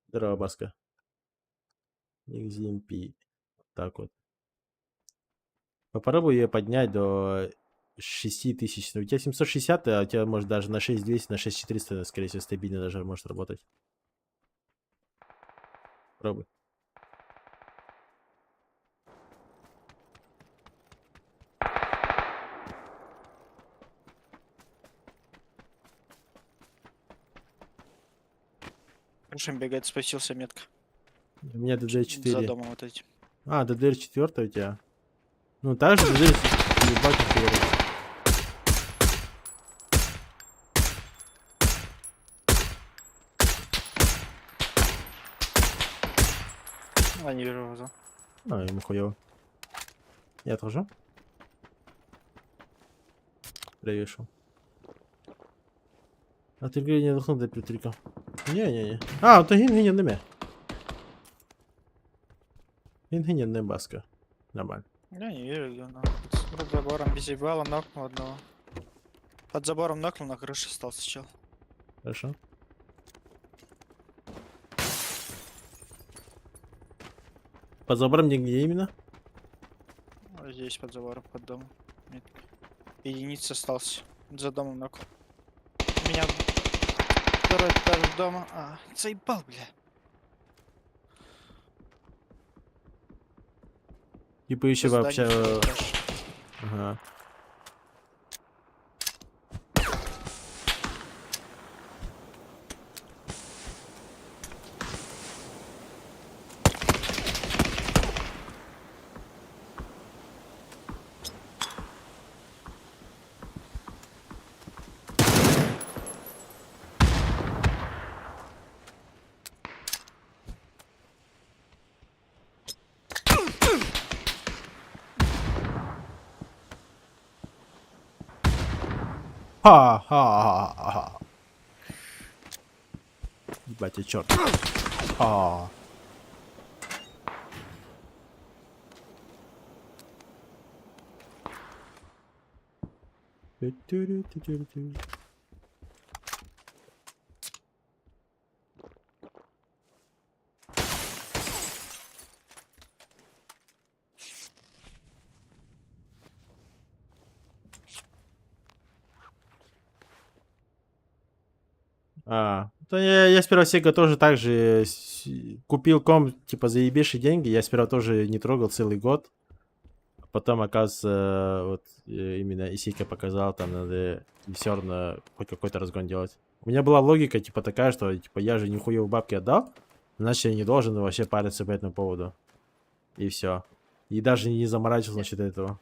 D: Здорово, Баска. XZMP. Так вот. Попробуй ее поднять до 6000. У тебя 760, а у тебя может даже на 6200, на 6400, скорее всего, стабильно даже может работать. Пробуй.
C: Крышем бегает, спустился метка.
D: У меня
C: За
D: DDR4.
C: домом вот эти.
D: А, DDR4 у тебя. Ну, также DDR ебать охуенно.
C: А, не вижу его.
D: А, ему хуёво. Я отхожу. Привешу. А ты говоришь, не отдохнул до петрика. Не-не-не. А, то гин не Гин баска. Нормально.
C: Я не вижу, где он. Под забором безъебало, нокнул одного. Под забором нокнул, на крыше остался чел.
D: Хорошо. Под забором нигде именно?
C: Вот здесь под забором, под домом. Метка. Единица остался. За домом нокнул. У меня второй этаж дома. А, заебал, бля.
D: Типа еще
C: Здание
D: вообще...
C: второй этаж.
D: Ага. Ха-ха-ха-ха. Ебать, я черт. Ха. Ту-ту-ру-ту-ту-ру-ту. То я сперва Сега тоже так же купил комп, типа, за ебейшие деньги. Я сперва тоже не трогал целый год. Потом, оказывается, вот именно Исика показал, там надо все равно хоть какой-то разгон делать. У меня была логика, типа, такая, что, типа, я же нихуя бабки отдал, значит, я не должен вообще париться по этому поводу. И все. И даже не заморачивался насчет этого.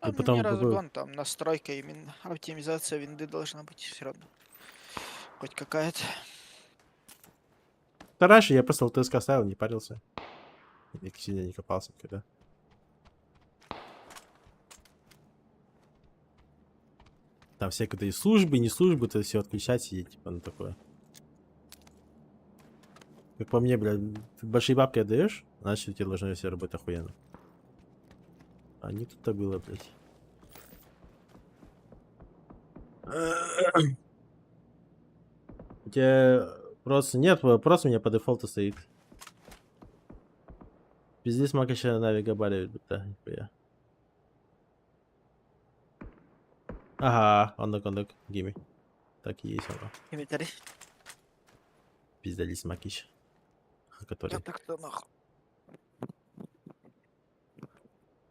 C: А
D: И потом
C: не
D: какой-
C: разгон, там настройка именно. Оптимизация винды должна быть все равно. Хоть какая-то.
D: Да раньше я просто ЛТСК ставил, не парился. И сильно не копался никогда. Там всякие службы, не службы, то все отключать, сидеть, типа, на такое. Как по мне, блядь, ты большие бабки отдаешь, значит, у тебя должно все работать охуенно. А не тут-то было, блядь. У тебя просто нет, просто у меня по дефолту стоит. Пиздец, мак еще на Вегабаре, да, нихуя. Ага, ондок, гимми. Так и есть оно.
C: Комментарий.
D: Пиздались макищ. Который.
C: Да так кто нахуй.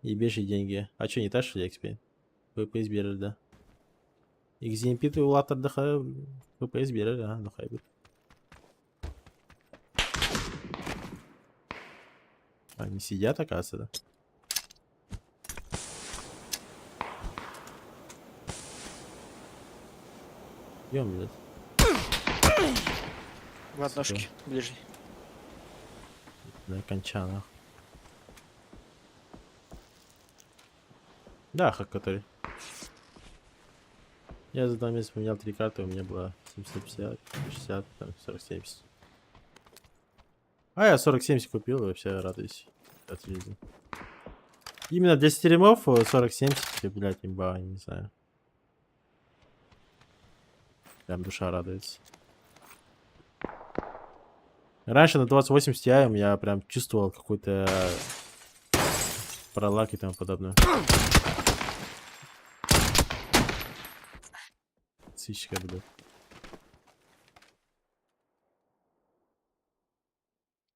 D: Ебейшие деньги. А чё, не та что ли XP? VPS берешь, да. XMP ты латер даха VPS берешь, да, даха будет. Они сидят, оказывается, да? Идем, блядь.
C: В одножке, ближний.
D: До конца, нахуй. Да, хак который. Я за 2 месяца поменял 3 карты, у меня было 750, 60, там 40-70. А я 40-70 купил, и вообще радуюсь от жизни. Именно для стримов 40-70, блядь, имба, не знаю. Прям душа радуется. Раньше на 2080 Ti я прям чувствовал какой-то пролаг и тому подобное. Сычка буду.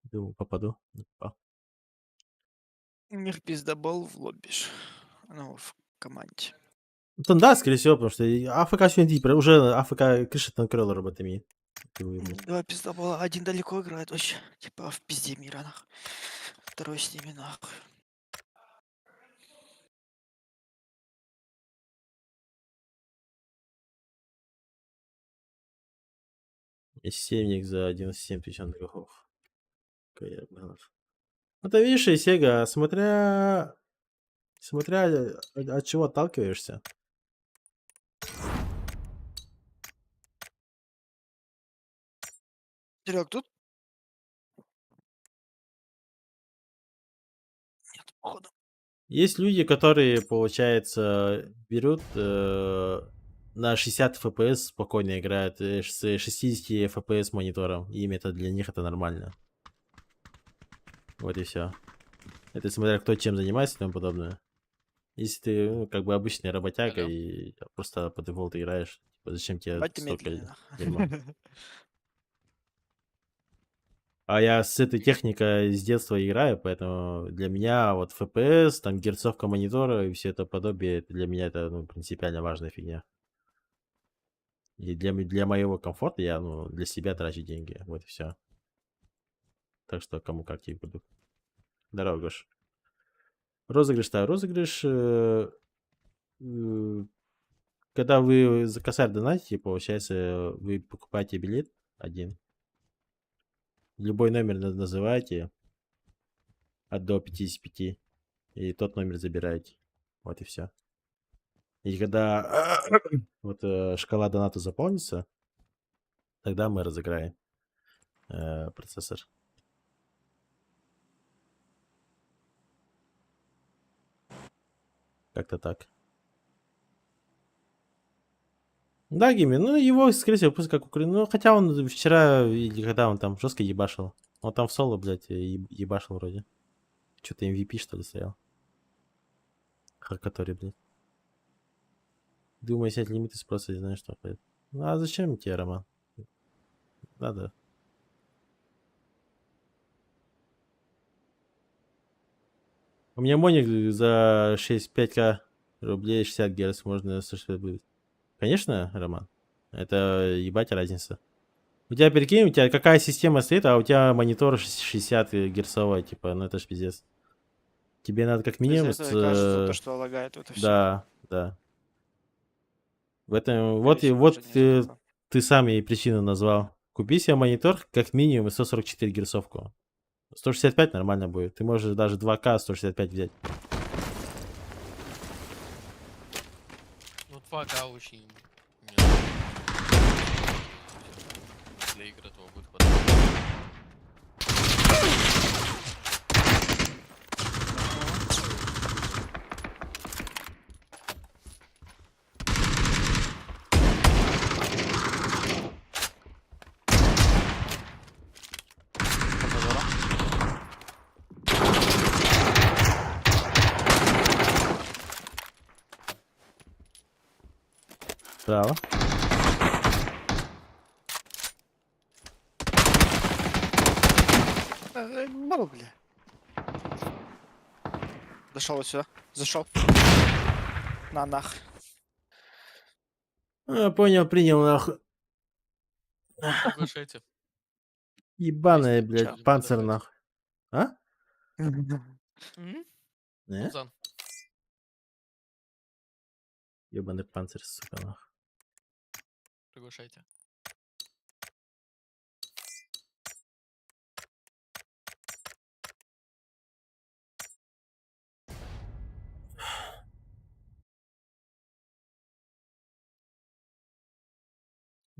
D: Думаю, попаду. Не попал.
C: Мир пиздобол в лоббиш. Ну, в команде.
D: Ну, да, скорее всего, потому что АФК сегодня уже АФК крыша накрыла роботами.
C: Два пиздобола. Один далеко играет вообще. Типа в пизде мира, нахуй. Второй с ними, нахуй.
D: И 7 за 97 тысяч игроков. Это видишь, и Сега, смотря от чего отталкиваешься.
C: Серег, тут? Нет, походу.
D: Есть люди, которые, получается, берут на 60 FPS спокойно играют с 60 FPS монитором. И им это для них это нормально. Вот и все. Это смотря кто чем занимается и тому подобное. Если ты, ну, как бы обычный работяга
B: Алло.
D: и просто по дефолту играешь, типа, зачем тебе
C: Бать ты
D: столько
C: медленный,
D: дерьма?
C: нахуй.
D: А я с этой техникой с детства играю, поэтому для меня вот FPS, там герцовка монитора и все это подобие, для меня это ну, принципиально важная фигня. И для моего комфорта я ну, для себя трачу деньги. Вот и все. Так что кому как тебе буду. Здорово, Гош. Розыгрыш, да, розыгрыш. Когда вы за косарь донатите, получается, вы покупаете билет один. Любой номер называете от до 55. И тот номер забираете. Вот и все. И когда вот шкала доната заполнится, тогда мы разыграем процессор. Как-то так. Да, Гимми, ну его, скорее всего, пусть как Украина. Ну, хотя он вчера, или когда он там жестко ебашил. Он там в соло, блядь, ебашил вроде. Что-то MVP, что ли, стоял. Который, блядь. Думаю, снять лимиты спроса, не знаю, что ходит. Ну, а зачем тебе, Роман? Надо. У меня моник за 65к рублей 60 герц можно 160 будет. Конечно, Роман. Это ебать разница. У тебя, прикинь, у тебя какая система стоит, а у тебя монитор 60 герцовый, типа, ну это ж пиздец. Тебе надо как минимум...
C: Из-за этого кажется, то, что лагает, вот и все.
D: Да, да. В этом...
C: Скорее всего,
D: Вот
C: уже не из-за этого.
D: ты сам и причину назвал. Купи себе монитор как минимум 144 герцовку. 165 нормально будет. Ты можешь даже 2К 165 взять.
B: Ну, 2К очень... Нет. Для игр этого будет хватать.
D: Право.
C: Мало, бля. Дошел вот сюда. Зашел. На нах.
D: Понял, принял, нахуй.
B: Приглашайте.
D: Ебаная,
B: Есть
D: блядь,
B: чем
D: панцирь,
B: подождать.
D: нахуй. А?
B: М?
D: Не?
B: Пузан.
D: Ебаный панцирь, сука, нахуй.
B: Приглашайте.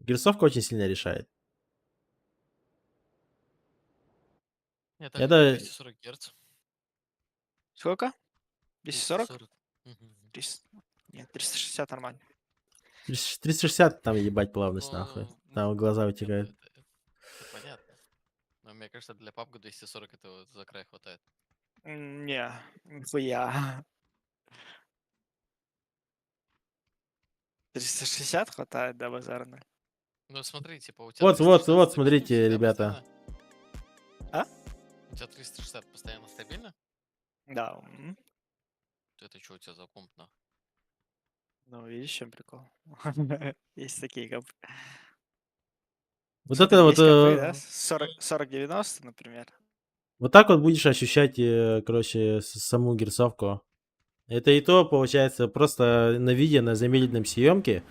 D: Герцовка очень сильно решает.
B: Нет,
D: Я
B: так
D: даже-
B: 240 Гц.
C: Сколько? 240?
B: 240. Мгм.
C: 300. Нет, 360 нормально.
D: 360 там ебать плавность, нахуй.
B: Ну,
D: Там глаза
B: нет,
D: вытекают.
B: это понятно. Но мне кажется, для PUBG 240 это вот за край хватает.
C: Не, нихуя. 360 хватает, да, базарно.
B: Ну смотри, типа у тебя...
D: Вот,
B: 360
D: вот,
B: стабильно
D: смотрите,
B: всегда
D: ребята.
B: постоянно?
C: А?
B: У тебя 360 постоянно стабильно?
C: Да.
B: Это что у тебя за комп, нахуй?
C: Ну, видишь, в чем прикол? Есть такие компы.
D: Вот
C: Смотри,
D: это вот,
C: есть компы, да? 4090, например.
D: вот так вот будешь ощущать, короче, саму герцовку. Это и то, получается, просто на видео, на замедленном съемке.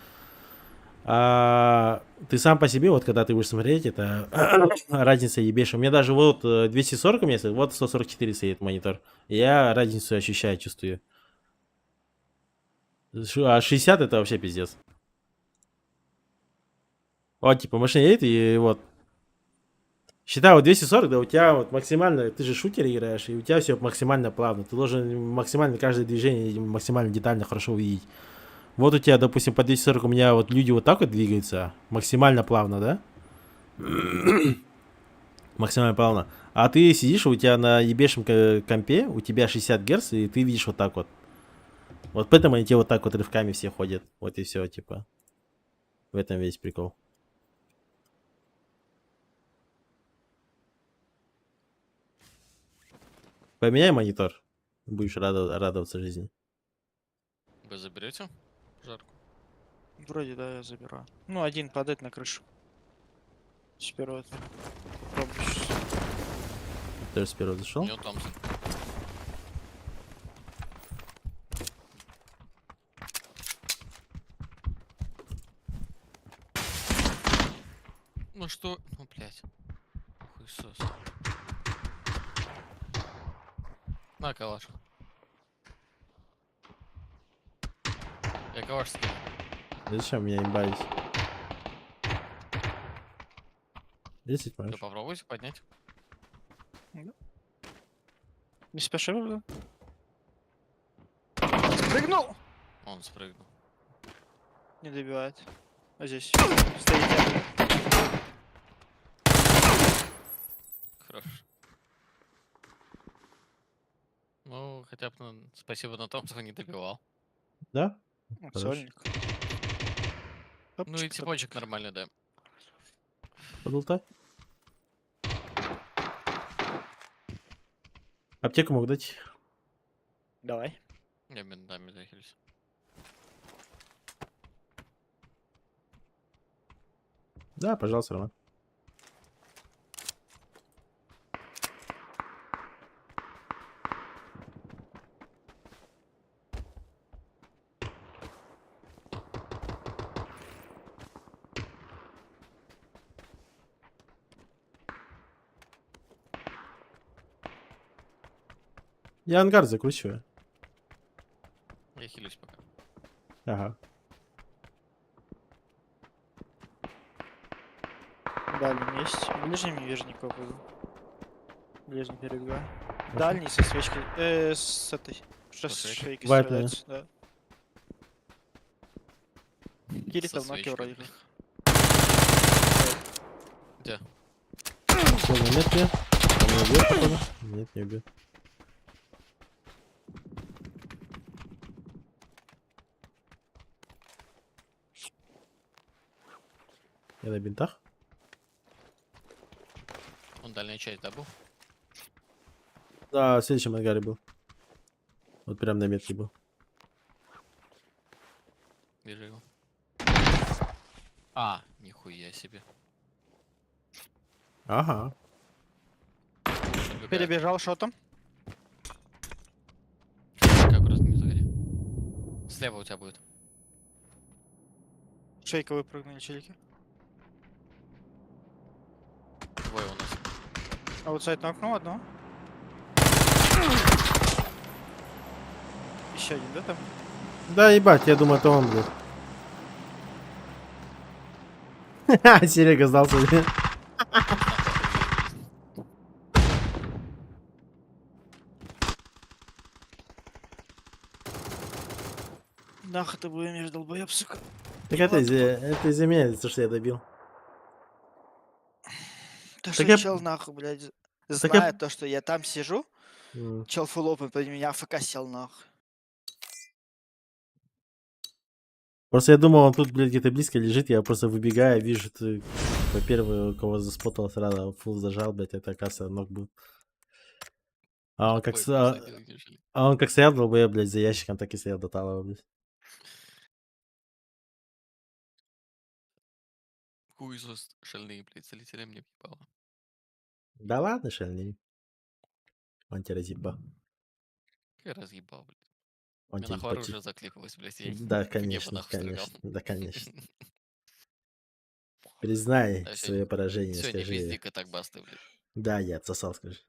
D: А ты сам по себе, вот когда ты будешь смотреть, это разница ебейшая. У меня даже вот 240 у меня стоит, вот 144 стоит монитор. Я разницу ощущаю, чувствую. А 60 это вообще пиздец. Вот, типа, машина едет, и вот. Считай, вот 240, да, у тебя вот максимально, ты же шутер играешь, и у тебя все максимально плавно. Ты должен максимально каждое движение максимально детально хорошо увидеть. Вот у тебя, допустим, по 240 у меня вот люди вот так вот двигаются, максимально плавно, да? Максимально плавно. А ты сидишь, у тебя на ебейшем компе, у тебя 60 Гц, и ты видишь вот так вот. Вот поэтому они тебе вот так вот рывками все ходят. Вот и все, типа. В этом весь прикол. Поменяй монитор. Будешь радоваться жизни.
B: Вы заберете жарку?
C: Вроде, да, я забираю. Ну, один падает на крышу. Сперва попробуешь.
D: Ты же с первого
B: У
D: зашел?
B: него Томпсон. Ну что? Ну, блядь. Хуесос. На, калаш. Я калаш скину.
D: Зачем меня имбавить? 10
B: Да
D: можешь?
B: попробуйте поднять.
C: Не спеши, да? Спрыгнул!
B: Он спрыгнул.
C: Не добивает. А здесь стоит рядом.
B: Хорош. Ну, хотя бы спасибо на том, что не добивал.
D: Да?
C: Вот
D: Хорошо.
C: сольник.
B: Ну и
C: Топчик,
B: цепочек нормальный, да.
D: Подлтай. Аптеку могу дать.
C: Давай.
B: Я ментами захилюсь.
D: Да, пожалуйста, Роман. Я ангар закручиваю.
B: Я хилюсь пока.
D: Ага.
C: Дальний есть. В ближнем не вижу никого. Ближний перебегаю. Дальний со свечкой. С этой. Что с
B: свечкой?
C: шейкой
D: Ватная.
C: стреляется, да. Кирита
B: Со
C: в ноке
B: свечкой,
C: вроде
B: блядь.
C: как.
B: Где?
D: Всё, нет, нет. Он меня убьет, походу? Нет, не убьет. Я на бинтах.
B: Он дальняя часть, да, был?
D: Да, в следующем ангаре был. Вот прям на метке был.
B: Вижу его. А, нихуя себе.
D: Ага.
B: Убегает.
C: Перебежал шотом.
B: Аккуратно не загори. Слева у тебя будет.
C: Шейка выпрыгнули челики.
B: Двое у нас.
C: Аутсайд нокнул одного. Еще один, да, там?
D: Да, ебать, я думаю, это он, блядь. Серега сдался.
C: Нахуй ты будешь, долбоеб, сука.
D: Так
C: Не
D: это
C: ладно,
D: это из-за меня, за что я добил.
C: То,
D: Так
C: что
D: я-
C: чел нахуй, блядь,
D: Так я-
C: знает то, что я там сижу,
D: М.
C: чел фул опен, под меня АФК сел нахуй.
D: Просто я думал, он тут, блядь, где-то близко лежит, я просто выбегаю, вижу, ты по-первых, кого заспотал сразу, фул зажал, блядь, это, оказывается, ног был. А он как,
B: Ой,
D: с- а,
B: посадил, неужели?
D: а он как стоял, долбоеб, блядь, за ящиком, так и стоял до талого, блядь.
B: Хуесос шальные, блядь, залетели мне в ебало.
D: Да ладно, шальный. Он тебя разъебал.
B: Я разъебал, блядь.
D: Он
B: У меня
D: тебя
B: нахуй
D: почти...
B: оружие закликалось, блядь, я
D: Да,
B: в небо
D: конечно,
B: нахуй стрелял.
D: конечно, да, конечно. Признай
B: Да,
D: свое поражение,
B: сегодня
D: скажи.
B: пиздика так басты, блядь.
D: Да, я отсосал, скажи.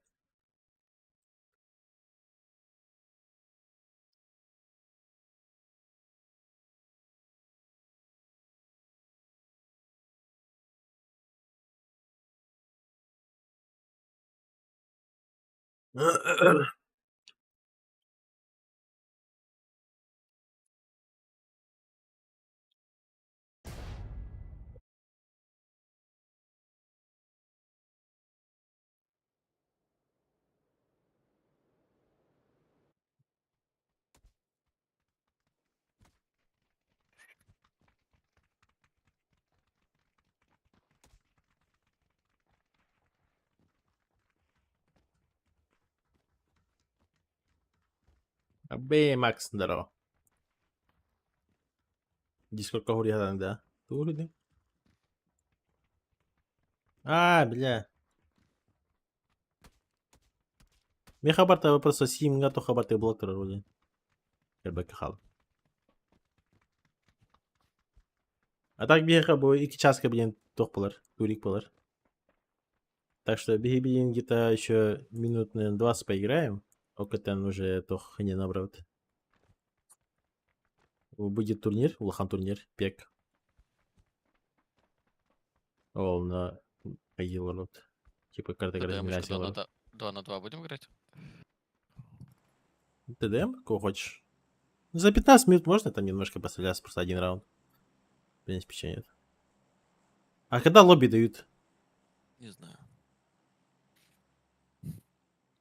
D: Абе, Макс, здорово. Дискорд кого да? Тугуридан. А, бля. Мен хабарта просто симга то хабарта блок тұрар ойлайын. Ербекке қалып. А так беха бо 2 часка блин тоқ болар, турик болар. Так что беги блин где-то еще минут, наверное, 20 поиграем. Окатан уже тох не набрат. Будет турнир, улахан турнир, пек. Ол на поелорот. Типа карта
B: ТДМ еще
D: графикация.
B: 2 на 2 будем играть?
D: ТДМ, кого хочешь. За 15 минут можно там немножко постреляться, просто один раунд. В принципе, чего нет. А когда лобби дают?
B: Не знаю.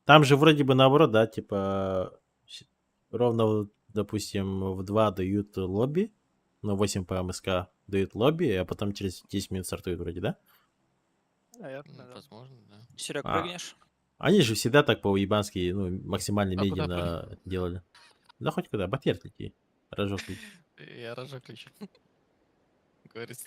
D: Там же вроде бы наоборот, да, типа ровно, допустим, в 2 дают лобби, на 8 по МСК дают лобби, а потом через 10 минут стартует вроде, да?
C: Наверное, да.
B: Возможно, да.
C: Серег,
D: А.
C: прыгнешь?
D: Они же всегда так по-уебански, ну, максимально
B: А куда
D: медленно делали. Да хоть куда, батер лети, рожок лети.
B: Я рожок лечу. Говорит,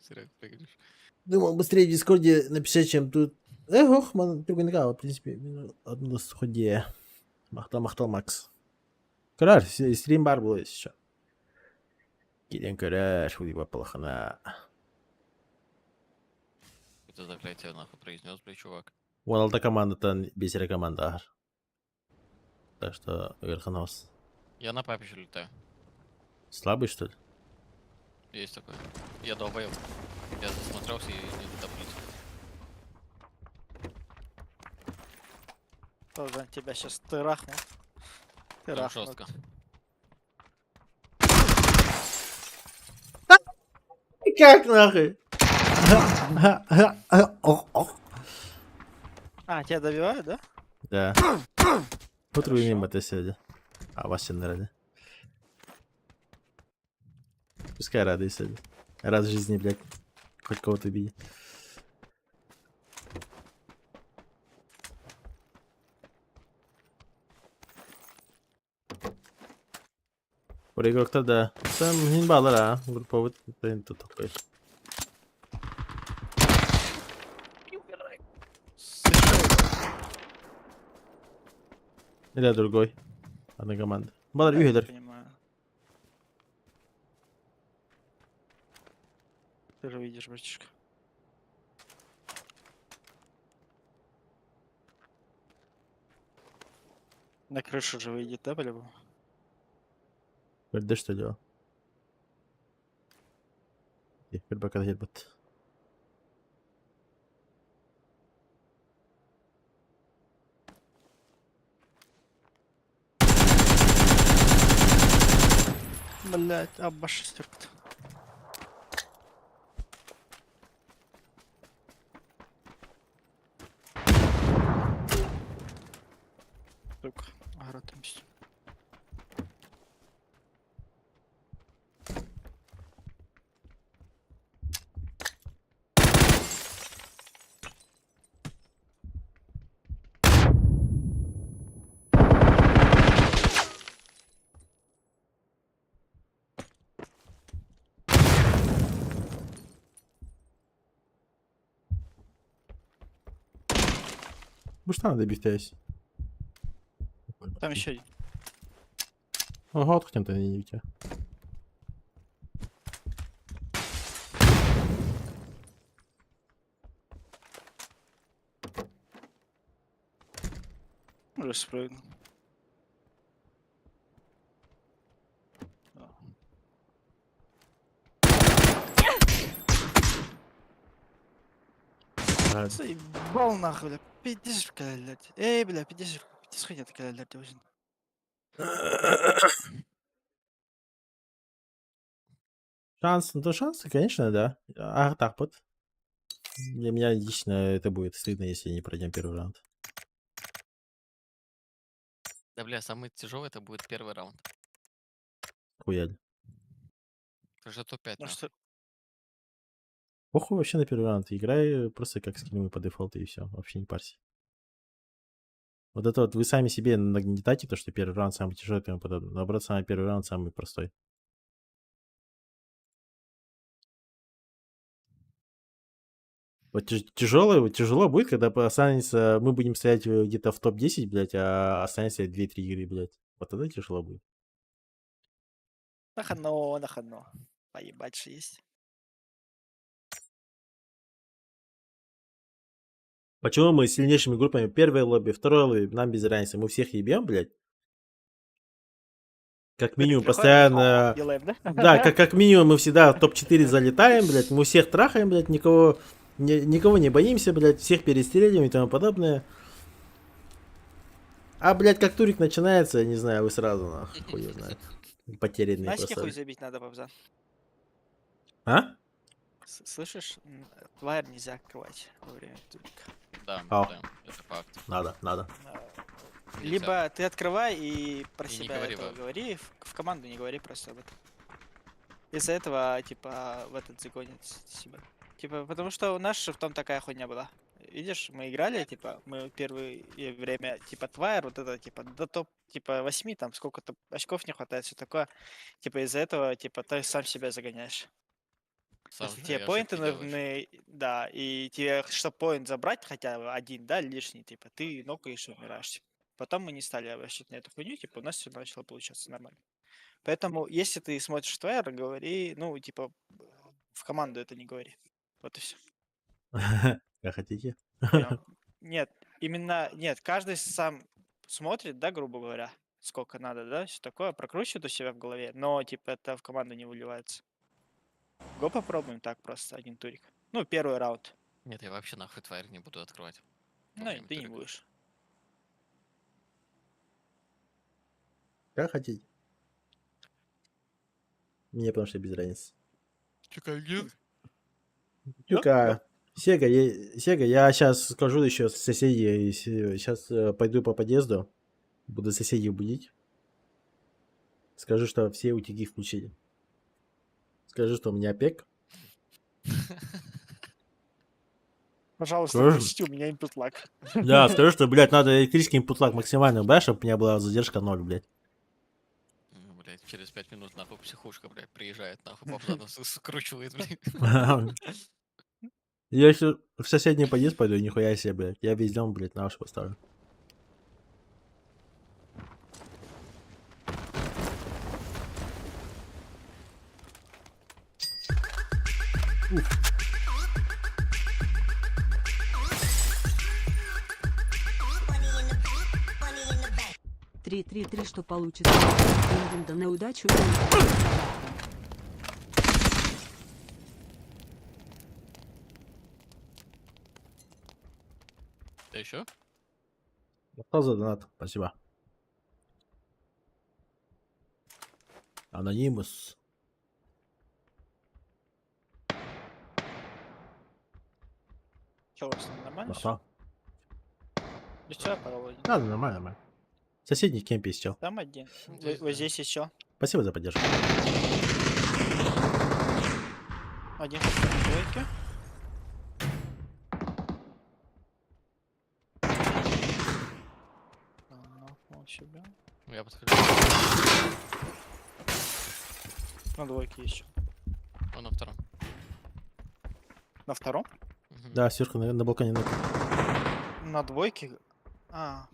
B: Серег, прыгнешь.
D: Думал, быстрее в Дискорде написать, чем тут. Ох, man, друг в принципе, одно сходе. Махтал Макс. Karar, стрим бар был еще. Келен көрәр, шулиба палахана.
B: Это заклятие нахуй произнес, блядь, чувак.
D: Вон алта командатан бесера команда ар. Так что, Верхонос.
B: Я на папе еще летаю.
D: Слабый, что ли?
B: Есть такое. Я долбоёб. Я засмотрелся и не дотоплюсь.
C: Тоже тебя сейчас тырахнут.
B: Прям
C: Тырахнут.
B: жестко.
D: Как нахуй?
C: А, тебя добивают, да?
D: Да. Утро мимо ты сегодня. А вас все рады. Пускай рады сегодня. Раз в жизни, блядь. Хоть кого-то убить. Проигрок да. Там гинбалар, а. Групповый тут такой. Или другой. Одна команда. Балар
C: Да, я
D: үйелер.
C: понимаю. Ты же видишь, братишка. На крышу же выйдет, да, по-любому?
D: Görde что делал? Bir bakar gelbet.
C: Блять, абба шестерка. Сука, агротомсть.
D: Может, надо добивтесь.
C: Там еще один.
D: Ага, от хотим-то не видите.
C: Уже спрыгнул. Заебал нахуй, бля. Пиздишь, блядь. Эй, бля, пиздишь. Сходи, такая, блядь, уже.
D: Шанс, ну то шансы, конечно, да. А так вот. Для меня лично это будет стыдно, если не пройдем первый раунд.
B: Да, бля, самый тяжелый это будет первый раунд.
D: Хуяль.
B: Это же топ-5,
C: Ну
B: нахуй.
C: что,
D: Похуй вообще на первый раунд. Играй просто как скиллимы по дефолту и все. Вообще не парься. Вот это вот вы сами себе нагнетайте то, что первый раунд самый тяжелый и тому подобное. Наоборот, самый первый раунд самый простой. Вот тяжело будет, когда останется, мы будем стоять где-то в топ-10, блядь, а останется 2-3 игры, блядь. Вот тогда тяжело будет.
C: нахано. Поебать же есть.
D: Почему мы с сильнейшими группами первое лобби, второе лобби, нам без разницы. Мы всех ебем, блядь. Как минимум, постоянно...
C: Делаем, да?
D: Да, как минимум мы всегда в топ-4 залетаем, блядь. Мы всех трахаем, блядь, никого не боимся, блядь. Всех перестреливаем и тому подобное. А, блядь, как турик начинается, не знаю, вы сразу, нахуй, хуй его знает. Потерянные
C: Знаете, хуй
D: просто.
C: забить надо, Бабза?
D: А?
C: Слышишь? Тварь нельзя открывать во время турика.
B: Да,
D: Ау.
B: да, это факт.
D: Надо.
B: Нельзя.
C: Либо ты открывай и про
B: И не
C: себя
B: говори,
C: этого
B: да.
C: говори, в команду не говори просто об этом. Из-за этого, типа, в этот загонит себя. Типа, потому что у нас же в том такая хуйня была. Видишь, мы играли, типа, мы первое время, типа, твайр, вот это, типа, до топ, типа, 8, там, сколько-то очков не хватает, все такое. Типа, из-за этого, типа, ты сам себя загоняешь.
B: Сам
C: Если
B: же
C: тебе
B: и
C: поинты
B: ошибки делаешь.
C: нужны, да, и тебе, чтобы поинт забрать хотя бы один, да, лишний, типа, ты нокаешь и умираешь. Типа. Потом мы не стали обращать на эту хуйню, типа, у нас все начало получаться нормально. Поэтому, если ты смотришь твайр, говори, ну, типа, в команду это не говори. Вот и все.
D: Как хотите.
C: Понял? Нет, именно, нет, каждый сам смотрит, да, грубо говоря, сколько надо, да, все такое, прокручивает у себя в голове, но, типа, это в команду не выливается. Го попробуем так просто, один турик. Ну, первый раунд.
B: Нет, я вообще нахуй тварь не буду открывать. во
C: Ну, и
B: время
C: ты не
B: турика.
C: будешь.
D: Как хотите. Мне потому что без разницы.
B: Чё, как нет?
D: Тюка. Сега, я сейчас скажу еще соседей. Сейчас пойду по подъезду. Буду соседей будить. Скажу, что все утюги включили. Скажу, что у меня пек.
C: Пожалуйста,
D: Тоже?
C: прости, у меня input lag.
D: Да, скажу, что, блядь, надо электрический инпутлаг максимально убрать, чтобы у меня была задержка 0, блядь.
B: Ну, блядь, через 5 минут нахуй психушка, блядь, приезжает, нахуй Бабзана скручивает, блядь.
D: Я еще в соседний подъезд пойду, нихуя себе, блядь. Я весь дом, блядь, на уши поставлю.
H: Три, что получится. Да на удачу.
B: Ты еще?
D: Что за донат? Спасибо. Анонимус.
C: Чё, у вас там нормально всё?
D: Ага.
C: Без тебя паровой.
D: Да, нормально, нормально. Соседний кемп есть чел.
C: Там один.
B: Здесь,
C: Вот
B: да.
C: здесь еще.
D: Спасибо за поддержку.
C: Один на двойке. Вот себя.
B: Я подхожу.
C: На двойке еще.
B: Он на втором.
C: На втором?
B: Мгм.
D: Да, сверху на балконе.
C: На двойке? А.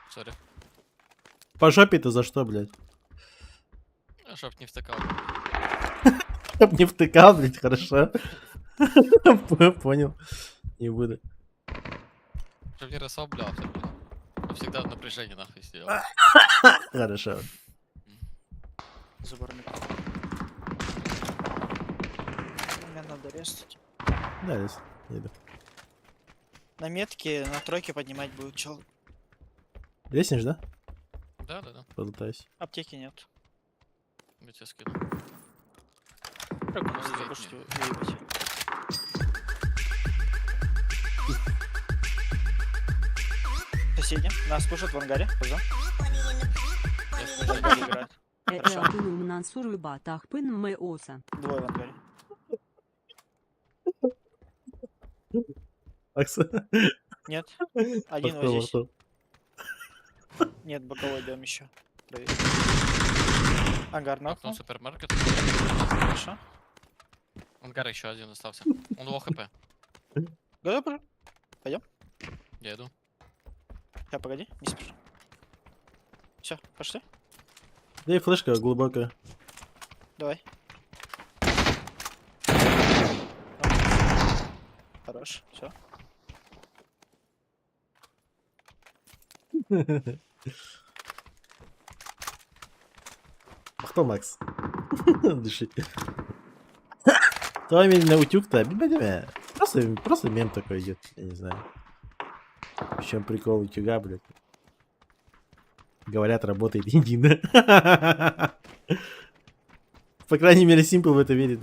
B: Сори.
D: По жопе-то за что, блядь?
B: А чтоб не втыкал.
D: Чтоб не втыкал, блядь, хорошо. Понял. Не буду.
B: Чтоб не расслаблялся, блядь. Я всегда в напряжении нахуй сидел.
D: Хорошо.
C: Заборный. Мне надо резать.
D: Да, есть. Еду.
C: На метке на тройке поднимать будет чел.
D: Резнешь, да?
B: Да.
D: Полутаюсь.
C: Аптеки нет.
B: Я тебе скину.
C: Прыгну,
B: Стоит
C: запушьте,
B: нет.
C: выебать. Соседи. Нас пушат в ангаре. Поза.
B: Я
C: В
B: слышу.
C: ангаре играют. Хорошо.
H: Акинум Нансуру Батахпын Мэоса.
C: Двое в ангаре.
D: Акса.
C: Нет. Один вот здесь. Нет, боковой дом еще. Проверь. Ангар
B: Окно
C: нокнул.
B: супермаркет.
C: Хорошо.
B: Ангар еще один остался. Он в ОХП.
C: Готов?
B: Я иду.
C: Сейчас, погоди, не спеши. Все, пошли.
D: Да и флешка глубокая.
C: Давай. Хорош, все.
D: А кто Макс? Дыши. Твой на утюг-то. Просто мем такой идет. Я не знаю. В чем прикол утюга, блядь? Говорят, работает едино. По крайней мере, Simple в это верит.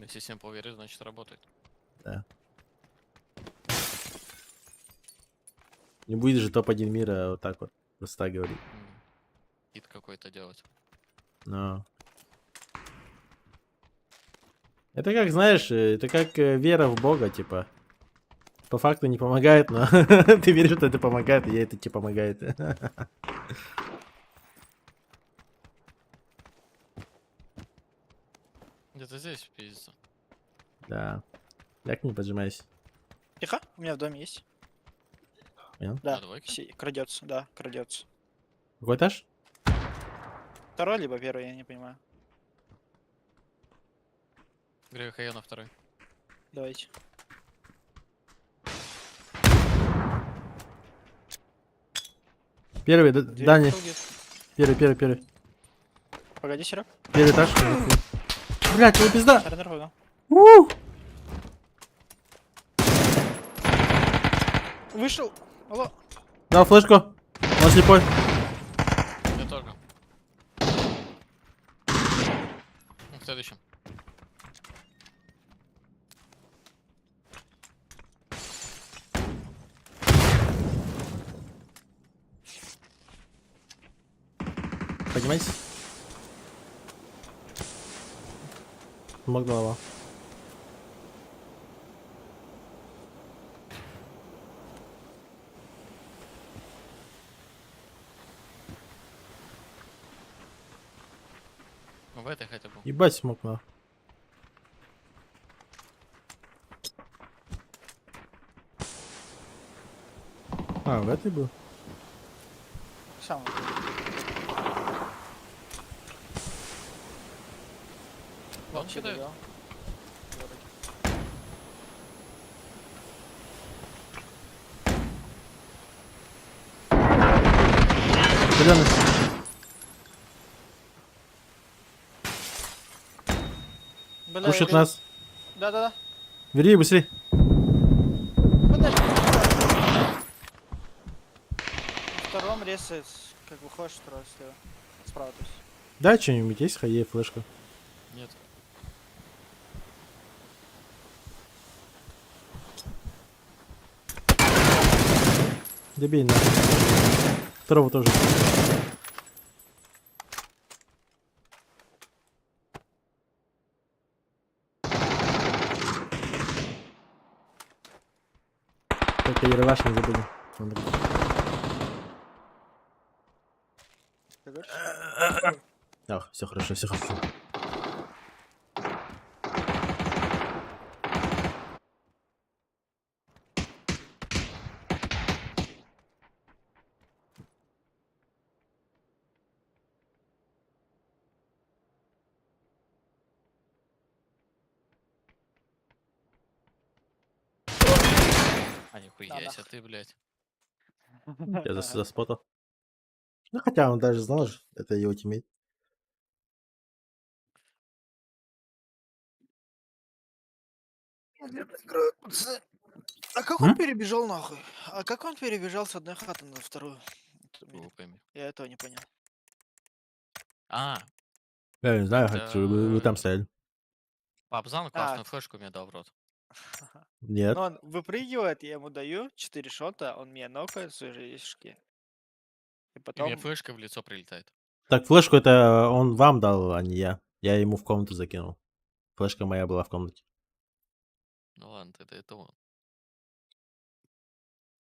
B: Если всем поверит, значит работает.
D: Не будет же топ-1 мира вот так вот. Просто так говорит.
B: Хит какой-то делать.
D: Но. Это как, знаешь, это как вера в Бога, типа. По факту не помогает, но ты веришь, что это помогает, и это тебе помогает.
B: Где-то здесь пиздится.
D: Да. Як не поджимайся.
C: Тихо, у меня в доме есть.
D: Понял?
C: Да,
B: На двойке?
C: крадется, да, крадется.
D: Какой этаж?
C: Второй либо первый, я не понимаю.
B: Грею на второй.
C: Давайте.
D: Первый,
C: Дверь
D: Дани.
C: открыл где-то.
D: Первый.
C: Погоди, Серег.
D: Первый этаж. Блять, ну пизда.
C: Шарнер погнал.
D: У!
C: Вышел. Алло.
D: Дал флешку. Он слепой.
B: Я тоже. В следующем.
D: Поднимайся. Мог голова.
B: Ну в этой хотя бы.
D: Ебать смог на. А, в этой был?
C: Сам.
B: Он кидает.
C: добил.
D: Зеленый.
C: Да-да,
D: Пушит
C: я
D: нас.
C: Да-да-да.
D: Бери быстрее.
C: Подожди. На втором ресает, как выходишь, второй слева. Справа, то есть.
D: Да, что-нибудь есть? Ходи, флешка.
B: Нет.
D: Добей на. Второго тоже. Только Ереваш не забыли. Он такой.
C: Ты говоришь?
D: Ах, все хорошо, все хорошо.
B: А нихуя
C: Да-да.
B: себе ты, блядь.
D: Я заспотал. Ну, хотя он даже знал же, это его тиммейт.
C: А как
D: М?
C: он перебежал нахуй? А как он перебежал с одной хаты на вторую? Это
B: Хуй пойми.
C: Я этого не понял.
B: А,
D: Я не знаю,
B: Да.
D: хотя вы там стояли.
B: Папзан классную флешку мне дал в рот.
D: Нет.
C: Ну, он выпрыгивает, я ему даю 4 шота, он меня нокает в своей жишке. И
B: И
C: потом...
B: мне флешка в лицо прилетает.
D: Так, флешку это он вам дал, а не я. Я ему в комнату закинул. Флешка моя была в комнате.
B: Ну ладно, тогда это он.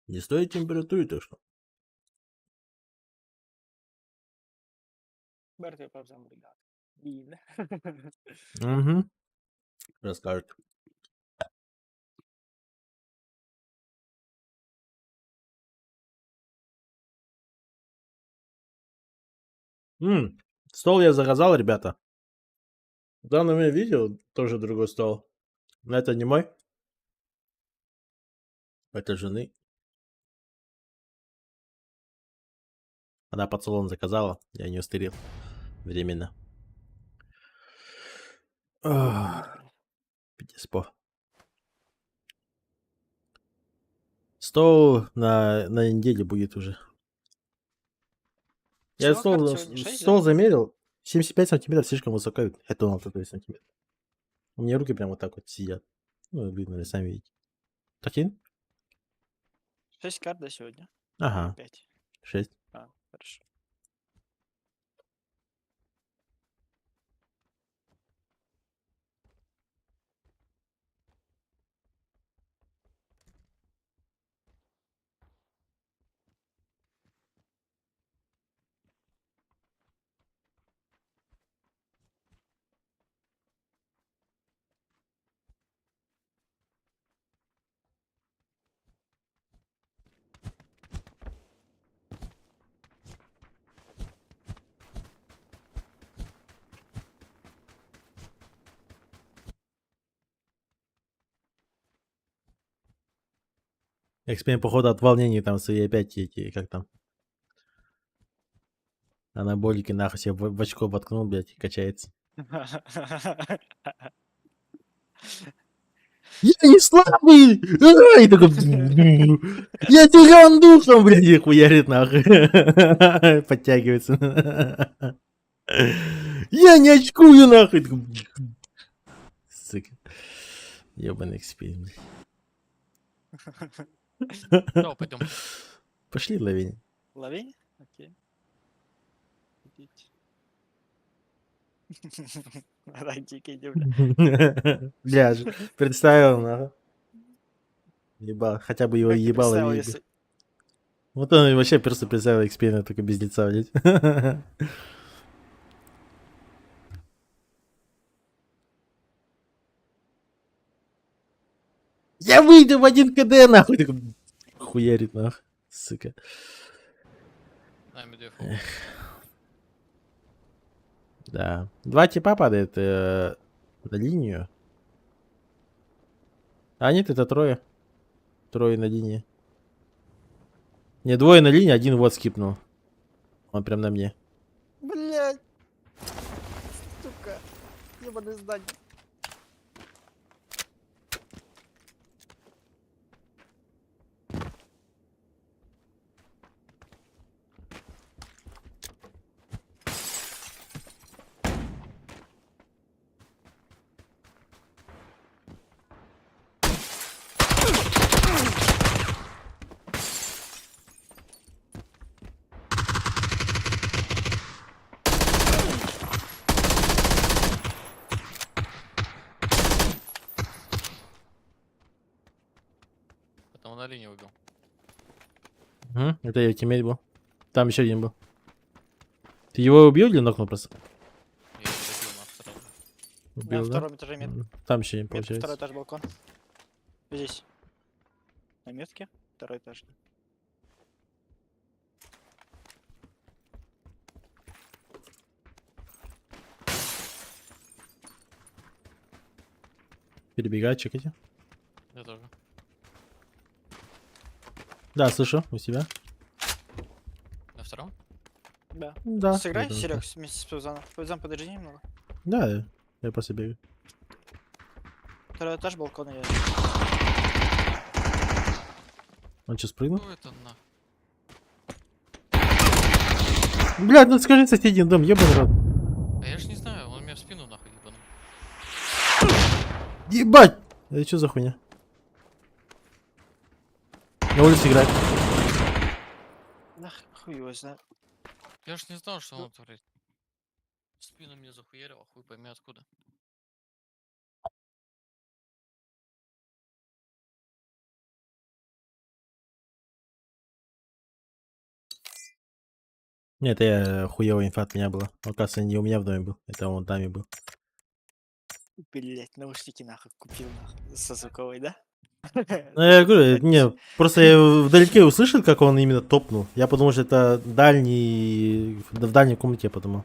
D: Не стоит температуры, то что.
C: Берти папзан бригад. Видно.
D: Угу. Расскажет. Стол я заказал, ребята. В данном видео тоже другой стол. Но это не мой. Это жены. Она под салон заказала. Я не устарил. Временно. Пятиспо. Стол на неделе будет уже. Я
C: Сколько карт сегодня? 6,
D: стол
C: да?
D: замерил. 75 сантиметров слишком высоко. Это он такой сантиметр. У меня руки прям вот так вот сидят. Ну, видно, сами видите. Такие?
C: 6 карт до сегодня.
D: Ага,
C: 5.
D: 6.
C: А, хорошо.
D: Эксперимент, походу, от волнения там свои опять эти, как там. Анаболики нахуй себе в очко воткнул, блядь, и качается. Я не слабый! И такой... Я силен духом, блядь, и хуярит нахуй. Подтягивается. Я не очкую нахуй. Сука. Ёбаный эксперимент.
B: Давай пойдем.
D: Пошли ловень.
C: Ловень? Окей. Идите. Рантик идем, бля.
D: Бля, представил, нахуй. Ебал, хотя бы его
C: Как ты
D: ебало
C: представил,
D: видеть.
C: если-
D: Вот он вообще просто представил эксперимент, только без лица, блядь. Я выйду в 1 КД, нахуй. Такой, хуярит, нахуй. Сука.
B: I'm beautiful.
D: Да. 2 типа падает на линию. А нет, это 3. 3 на линии. Не, 2 на линии, 1 вот скипнул. Он прям на мне.
C: Блядь. Сука. Ебаный здание.
B: одного на линии убил.
D: Это ее тиммейт был. Там еще один был. Ты его убил или нокнул просто?
B: Я его добил на втором.
C: На
D: Убил, да?
C: втором этаже метка.
D: Там еще не
C: Метка, второй
D: получается.
C: этаж, балкон. Здесь. На метке. Второй этаж.
D: Перебегает, чекайте.
B: Я тоже.
D: Да, слышу, у себя.
B: На втором?
C: Да.
D: Да.
C: Сыграй,
D: я тоже,
C: Серег, вместе с Павзаном. Павзан, подожди немного.
D: Да, я просто бегаю.
C: Второй этаж, балкон я.
D: Он что, спрыгнул?
B: Ну это на.
D: Блядь, ну скажи соседний дом, ебаный рот.
B: А я ж не знаю, он меня в спину нахуй ебанул.
D: Ебать! Это что за хуйня? На улице играть.
C: Нах, хуй его знает.
B: Я ж не знал, что он творит. В спину мне захуярил, а хуй пойми откуда.
D: Нет, это хуёвая инфа от меня была. Оказывается, не у меня в доме был. Это он там и был.
C: Блять, наушники нахуй купил нахуй. Со звуковой, да?
D: Ну, я говорю, не, просто я вдалеке услышал, как он именно топнул. Я подумал, что это дальний, в дальней комнате я подумал.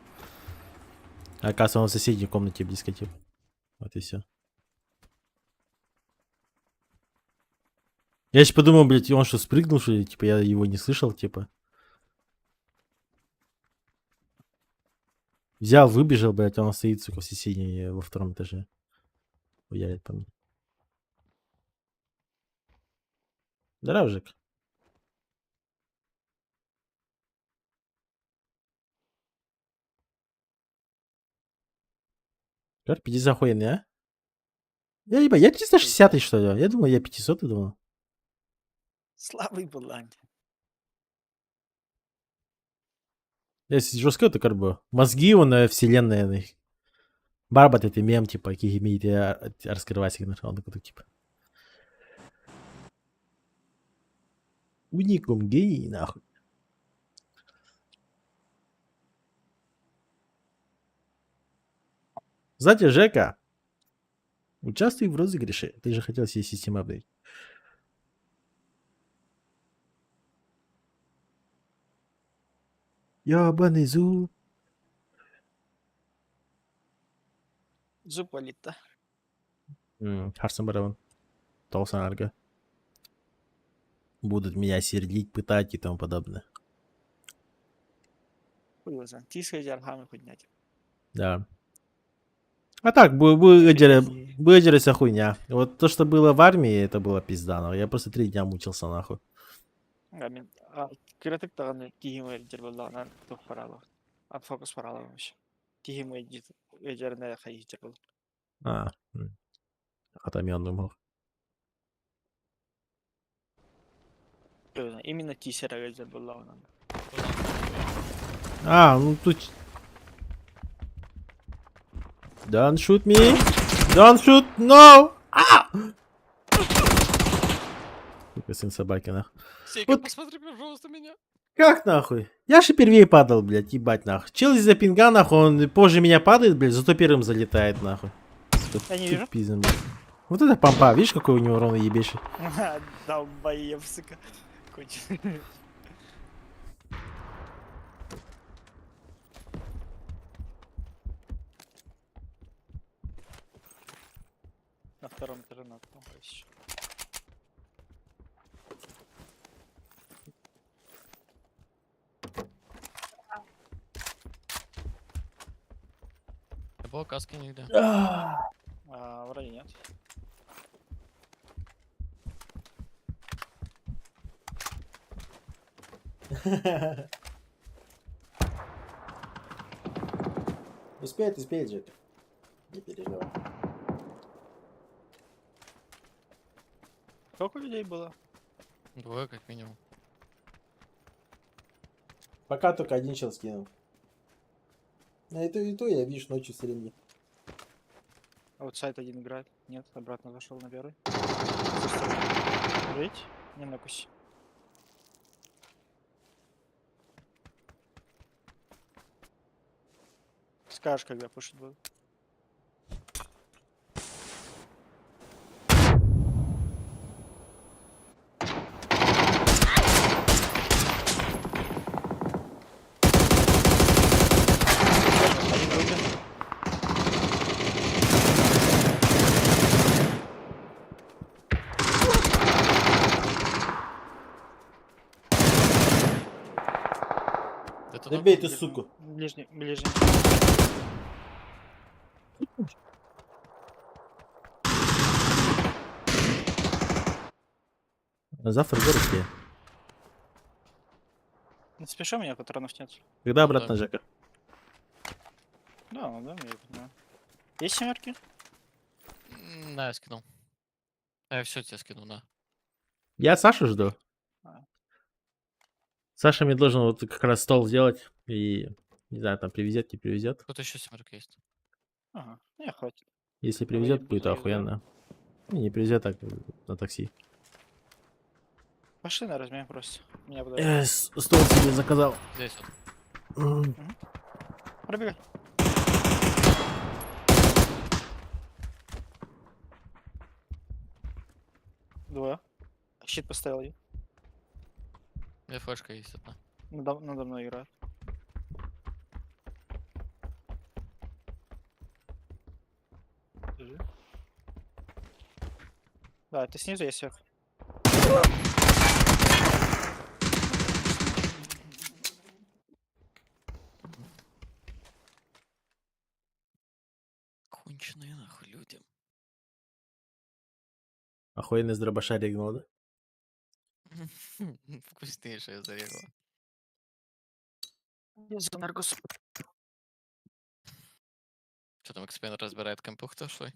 D: А оказывается, он в соседней комнате близко, типа. Вот и все. Я еще подумал, блядь, он что, спрыгнул, что ли? Типа, я его не слышал, типа. Взял, выбежал, блядь, а он стоит, сука, в соседней, во втором этаже. Хуярит по мне. Здорово, Жек. Как 50 охуенный, а? Я 360 что ли? Я думал, я 500 думал.
C: Слабый баланс.
D: Если жестко, то как бы мозги он вселенная. Барбат это мем, типа, какие имеет раскрывать сигнал. Он такой, типа. Уникум гений, нахуй. Кстати, Жека, участвуй в розыгрыше. Ты же хотел себе систему апдейт. Ёбаный зуб.
C: Зуб валит-то.
D: Харсон Бараван. Толсан Арга. Будут меня сердить, пытать и тому подобное.
C: Хуй его знает. Тискать архамы поднять.
D: Да. А так, выдерется хуйня. Вот то, что было в армии, это было пизда. Но я просто 3 дня мучился, нахуй.
C: Мен кіретік тағаны кейім өйдер болдағынан тұқ паралы. Фокус паралы болмыш. Кейім өйдеріне қай өйдер болды.
D: Отоменный мог.
C: Именно тисер өйдер болдағынан.
D: Ну тут... Don't shoot me! Don't shoot! No! Сука, сын собаки, нахуй.
B: Сейка,
D: Вот.
B: посмотри, пожалуйста, меня.
D: Как нахуй? Я же первее падал, блядь, ебать нахуй. Чел из-за пинга, нахуй, он позже меня падает, блядь, зато первым залетает, нахуй.
C: Я не вижу.
D: Тупизм, блядь. Вот это помпа, видишь, какой у него урон ебейший?
C: Долбоеб, сука. Конченый. На втором этаже надо еще.
B: Не было каски нигде.
C: Вроде нет.
D: Успеет, Джек. Не переживай.
C: Сколько людей было?
B: 2 как минимум.
D: Пока только один чел скинул. А и то я, видишь, ночью все время.
C: А вот сайт один играет. Нет, обратно зашел на первый. Жить. Не накусь. Скажешь, когда пушить буду.
B: Это
D: Да
B: ну,
D: бей ты, суку.
C: Ближний, ближний.
D: Завтра в город я.
C: Не спеши, у меня патронов нет.
D: Когда
B: Ну
D: обратно,
B: да.
D: Жека?
C: Да, ну да, я понимаю. Есть семерки?
B: На, я скинул. Я все тебе скинул, на.
D: Я Сашу жду.
C: А.
D: Саша мне должен вот как раз стол сделать и, не знаю, там привезет, не привезет.
B: Тут еще семерка есть.
C: Ага, не, хватит.
D: Если
C: Давай
D: привезет,
C: я
D: будет
C: буду
D: охуенно. Не привезет, так на такси.
C: Пошли на размен просто. Меня буду.
D: Стол себе заказал.
B: Здесь вот.
C: Пробегай. Двое. Щит поставил я.
B: У меня флешка есть одна.
C: Надо мной играют. Держи. Да, ты снизу, я сверху.
B: Конченые нахуй люди.
D: Охуенный с дробаша регнул, да?
B: Вкуснейшая зарегла.
C: За Наргус.
B: Что там, эксплейн разбирает компу, кто шли?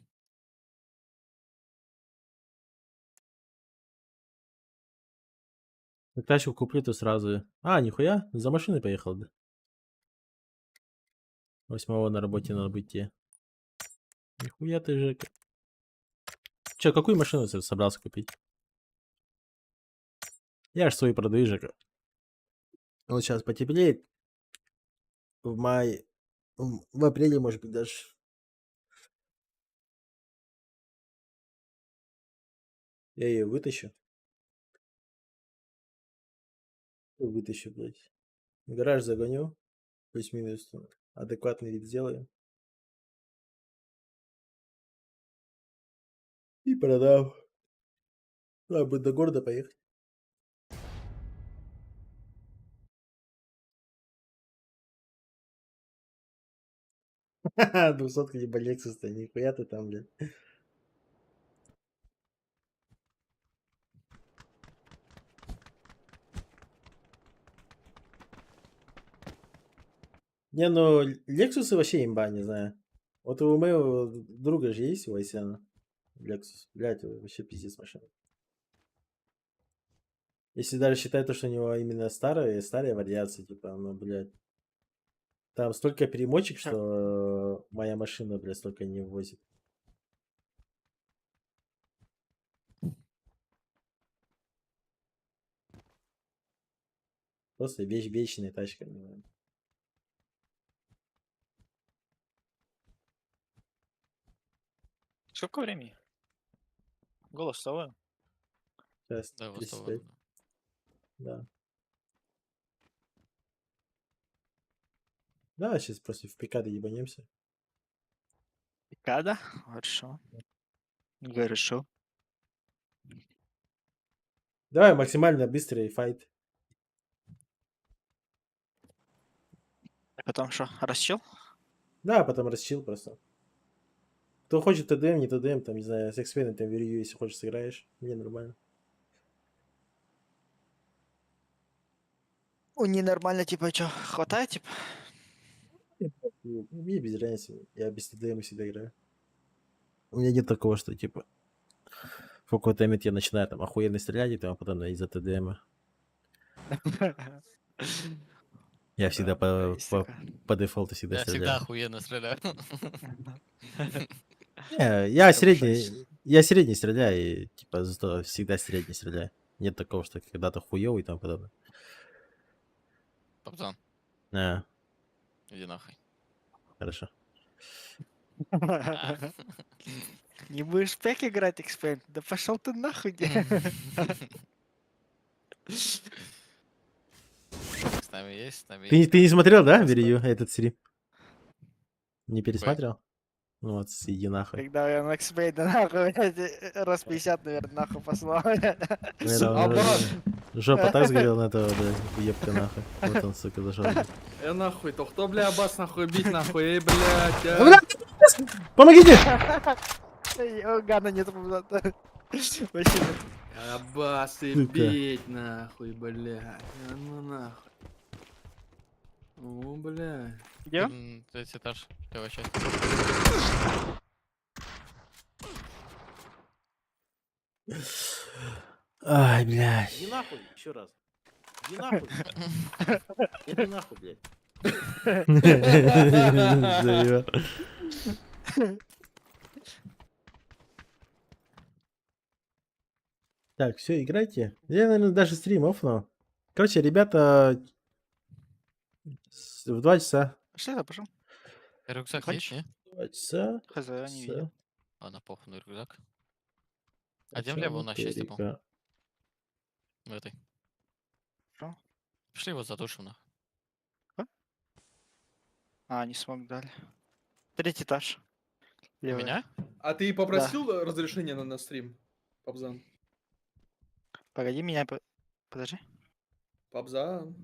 D: Как тачку куплю, то сразу... А, нихуя, за машиной поехал, да? 8 на работе надо быть тебе. Нихуя ты, Жека. Че, какую машину ты собрался купить? Я ж свой продаю, Жека. Вот сейчас потеплеет. В мае. В апреле, может быть, даже. Я ее вытащу. Вытащу, блядь. В гараж загоню. Плюс-минус. Адекватный вид сделаю. И продам. Надо будет до города поехать. Ха-ха, 200 либо Lexus, нихуя ты там, блядь. Не, ну, Лексусы вообще имба, не знаю. Вот у моего друга же есть у Вайсяна. Lexus. Блядь, вообще пиздец машина. Если даже считать то, что у него именно старая вариация, типа, ну, блядь. Там столько перемочек, что моя машина, блядь, столько не ввозит. Просто вечная тачка. Не знаю.
C: Сколько времени? Голос вставай.
D: Сейчас,
B: Да, вот
D: 35. Да. Да, сейчас просто в пикады ебанемся.
C: Пикада? Хорошо. Хорошо.
D: Давай максимально быстрый файт.
C: А потом что, расчел?
D: Да, потом расчил просто. Кто хочет ТДМ, не ТДМ, там, не знаю, с экспеном, там, верю, если хочешь, сыграешь. Мне нормально.
C: Не нормально, типа, что, хватает, типа?
D: Мне без разницы. Я без ТДМ всегда играю. У меня нет такого, что, типа, в какой-то момент я начинаю там охуенно стрелять, и там, а потом из-за ТДМа. Я всегда по дефолту всегда
B: Я всегда
D: стреляю.
B: охуенно стреляю.
D: Не, я средний стреляю, и, типа, зато всегда средний стреляю. Нет такого, что когда-то хуёвый там подобное.
B: Папзан, иди нахуй.
D: Хорошо.
B: А.
C: Не будешь в пек играть, эксперимент? Да пошел ты нахуй.
B: С нами есть, с нами
D: Ты,
B: есть.
D: ты не смотрел, да,
C: Просто.
D: Верию, этот стрим? Не пересматривал? Ну вот, иди нахуй.
C: Когда я на эксперимент нахуй, блядь, раз 50, наверное, нахуй послал.
D: Наверное, он
A: Аббас!
D: жопа так сгорела на этого, да, ебка нахуй. Вот он, сука, зашел.
A: Нахуй, то кто, бля, Аббас нахуй бить нахуй, эй, блядь,
D: Помогите!
C: Гана нет. Вообще нет.
A: Аббас и
D: Сука.
A: бить нахуй, блядь. Ну нахуй. О, блядь.
C: Где?
B: Третий этаж, левая часть.
D: Ай, блядь.
I: Иди нахуй, еще раз. Иди нахуй. Иди нахуй, блядь.
D: Заебал. Так, все, играйте. Я, наверное, даже стрим оффнул. Короче, ребята, в 2 часа.
C: Что это, пошел?
B: Рюкзак
C: Хочешь?
B: есть, не?
D: 2 часа.
C: Хз, я не видел.
B: Ладно, похуй на рюкзак. Один влево, у нас чисто был.
D: Ребят.
B: В этой.
C: Что?
B: Пошли его задушим, нахуй.
C: А, не смог дали. Третий этаж.
B: У
C: Левый.
B: меня?
A: А ты попросил разрешения на стрим, Пабзан?
C: Погоди, меня... Подожди.
A: Пабзан.